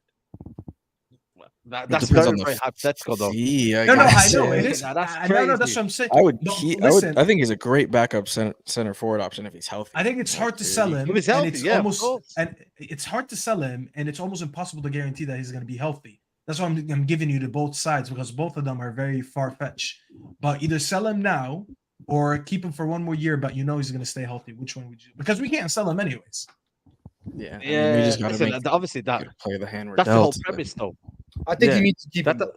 Speaker 1: That's
Speaker 2: depends
Speaker 1: very,
Speaker 2: on the
Speaker 1: very hypothetical, though.
Speaker 2: fee,
Speaker 3: No, I
Speaker 2: guess.
Speaker 3: know it is.
Speaker 1: Nah, that's
Speaker 3: No, that's
Speaker 1: crazy.
Speaker 3: what I'm saying.
Speaker 2: I would
Speaker 3: No,
Speaker 2: keep.
Speaker 3: listen,
Speaker 2: I think he's a great backup center forward option if he's healthy.
Speaker 3: I think it's hard to sell him.
Speaker 1: If he's
Speaker 3: and
Speaker 1: healthy,
Speaker 3: it's
Speaker 1: yeah, of
Speaker 3: almost
Speaker 1: course.
Speaker 3: and it's hard to sell him, and it's almost impossible to guarantee that he's going to be healthy. That's why I'm giving you to both sides because both of them are very far fetched. But either sell him now or keep him for one more year, but you know he's going to stay healthy. Which one would you? Because we can't sell him anyways.
Speaker 2: Yeah,
Speaker 1: Yeah,
Speaker 2: we just got to
Speaker 1: listen,
Speaker 2: make
Speaker 1: obviously that
Speaker 2: play the hand we're
Speaker 1: that's the whole
Speaker 2: dealt.
Speaker 1: premise, though.
Speaker 4: I think
Speaker 1: Yeah.
Speaker 4: you need to keep him.
Speaker 1: That,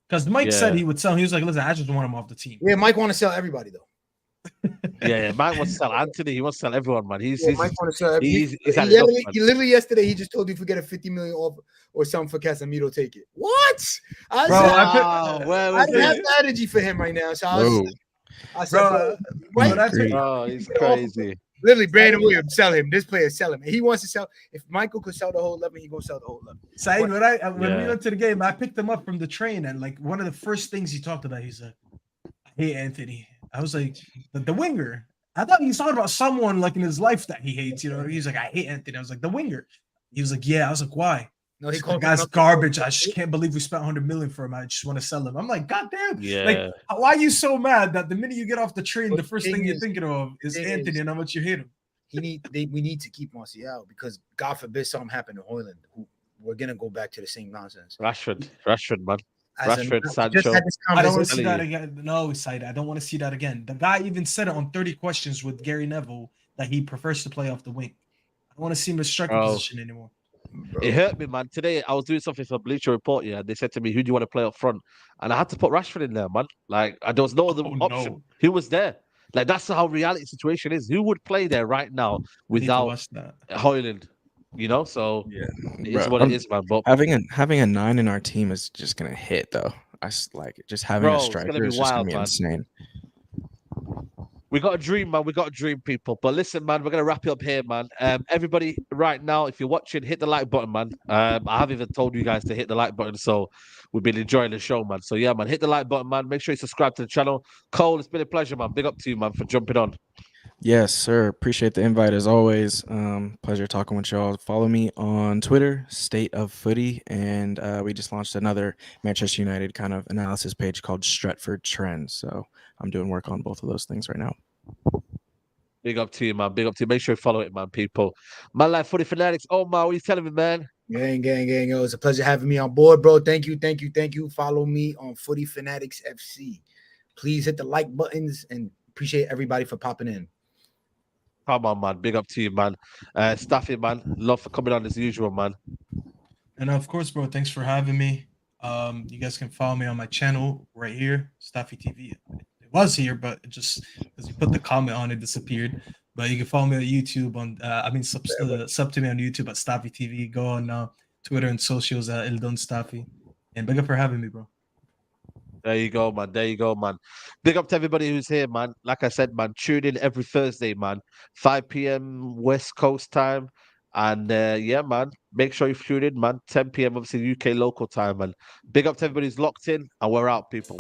Speaker 3: Because Mike said
Speaker 1: Yeah.
Speaker 3: he would sell him. He was like, "Listen, I just want him off the team."
Speaker 4: Yeah, Mike want to sell everybody though.
Speaker 1: yeah, Mike wants to sell Anthony. He wants to sell everyone, man.
Speaker 4: Yeah, Mike want to sell everybody.
Speaker 1: he's had enough, man.
Speaker 4: He literally yesterday he just told you if we get a 50 million offer or something for Casemiro, take it. What? I
Speaker 3: Bro,
Speaker 4: said,
Speaker 1: Wow, where
Speaker 4: I
Speaker 1: was
Speaker 4: didn't have
Speaker 1: he?
Speaker 4: the energy for him right now, so
Speaker 2: Whoa.
Speaker 4: I said,
Speaker 3: Bro,
Speaker 4: Mike,
Speaker 3: when I
Speaker 2: agree.
Speaker 3: took-
Speaker 1: Oh, he's crazy.
Speaker 4: literally, Brandon Williams, sell him. This player, sell him. And he wants to sell. If Michael could sell the whole 11, he gonna sell the whole 11.
Speaker 3: Saeed, when we
Speaker 1: Yeah.
Speaker 3: went to the game, I picked him up from the train, and like one of the first things he talked about, he's like, "Hey, Anthony." I was like, "The winger." I thought he was talking about someone like in his life that he hates. He's like, I hate Anthony. I was like, the winger. He was like, yeah. I was like, why?
Speaker 4: No, he
Speaker 3: The
Speaker 4: called
Speaker 3: guy's
Speaker 4: him
Speaker 3: garbage. I just can't believe we spent 100 million for him. I just want to sell him. I'm like, God damn.
Speaker 1: Yeah.
Speaker 3: Like, why are you so mad that the minute you get off the train,
Speaker 4: But
Speaker 3: the first thing you're thinking of is Anthony and how much you hate him?
Speaker 4: We need to keep Martial because God forbid something happened to Hojlund. We're gonna go back to the same nonsense.
Speaker 1: Rashford, man.
Speaker 4: As
Speaker 1: Rashford,
Speaker 4: a-
Speaker 1: Sancho.
Speaker 3: I don't want to see
Speaker 1: Telling
Speaker 3: that
Speaker 1: you.
Speaker 3: again. No, Saida, I don't want to see that again. The guy even said it on 30 questions with Gary Neville that he prefers to play off the wing. I don't want to see him in striker
Speaker 1: Oh.
Speaker 3: position anymore.
Speaker 1: It hurt me, man. Today I was doing something for Bleacher Report, yeah. They said to me, "Who do you want to play up front?" And I had to put Rashford in there, man. Like, there was no other option.
Speaker 3: No.
Speaker 1: Who was there? Like, that's how reality situation is. Who would play there right now
Speaker 3: I need to
Speaker 1: without
Speaker 3: watch that.
Speaker 1: Hoyland? So
Speaker 2: Yeah,
Speaker 1: it is
Speaker 2: bro,
Speaker 1: what it is, man. But
Speaker 2: having a 9 in our team is just gonna hit though. Just having
Speaker 1: bro,
Speaker 2: a
Speaker 1: it's
Speaker 2: striker
Speaker 1: gonna be
Speaker 2: is just gonna
Speaker 1: wild,
Speaker 2: be
Speaker 1: man.
Speaker 2: insane.
Speaker 1: We got a dream, man. We got a dream, people. But listen, man, we're gonna wrap it up here, man. Everybody, right now, if you're watching, hit the like button, man. I haven't even told you guys to hit the like button, so we've been enjoying the show, man. So yeah, man, hit the like button, man. Make sure you subscribe to the channel. Cole, it's been a pleasure, man. Big up to you, man, for jumping on.
Speaker 2: Yes, sir. Appreciate the invite as always. Pleasure talking with y'all. Follow me on Twitter, State of Footy, and we just launched another Manchester United kind of analysis page called Stretford Trends. So I'm doing work on both of those things right now.
Speaker 1: Big up to you, man. Big up to you. Make sure you follow it, man, people. My life, Footy Fanatics. Oh, man, what are you telling me, man?
Speaker 4: Gang. Yo, it's a pleasure having me on board, bro. Thank you. Follow me on Footy Fanatics FC. Please hit the like buttons and appreciate everybody for popping in.
Speaker 1: Come on, man. Big up to you, man. Staffy, man. Love for coming on as usual, man.
Speaker 3: And of course, bro, thanks for having me. You guys can follow me on my channel right here, Staffy TV. It was here, but it just because you put the comment on, it disappeared. But you can follow me on YouTube sub to me on YouTube at Staffy TV. Go on Twitter and socials at Eldon Staffy. And big up for having me, bro.
Speaker 1: There you go, man. There you go, man. Big up to everybody who's here, man. Like I said, man, tune in every Thursday, man. 5 p.m. West Coast time. And yeah, man, make sure you tune in, man. 10 p.m. obviously UK local time, man. Big up to everybody who's locked in, and we're out, people.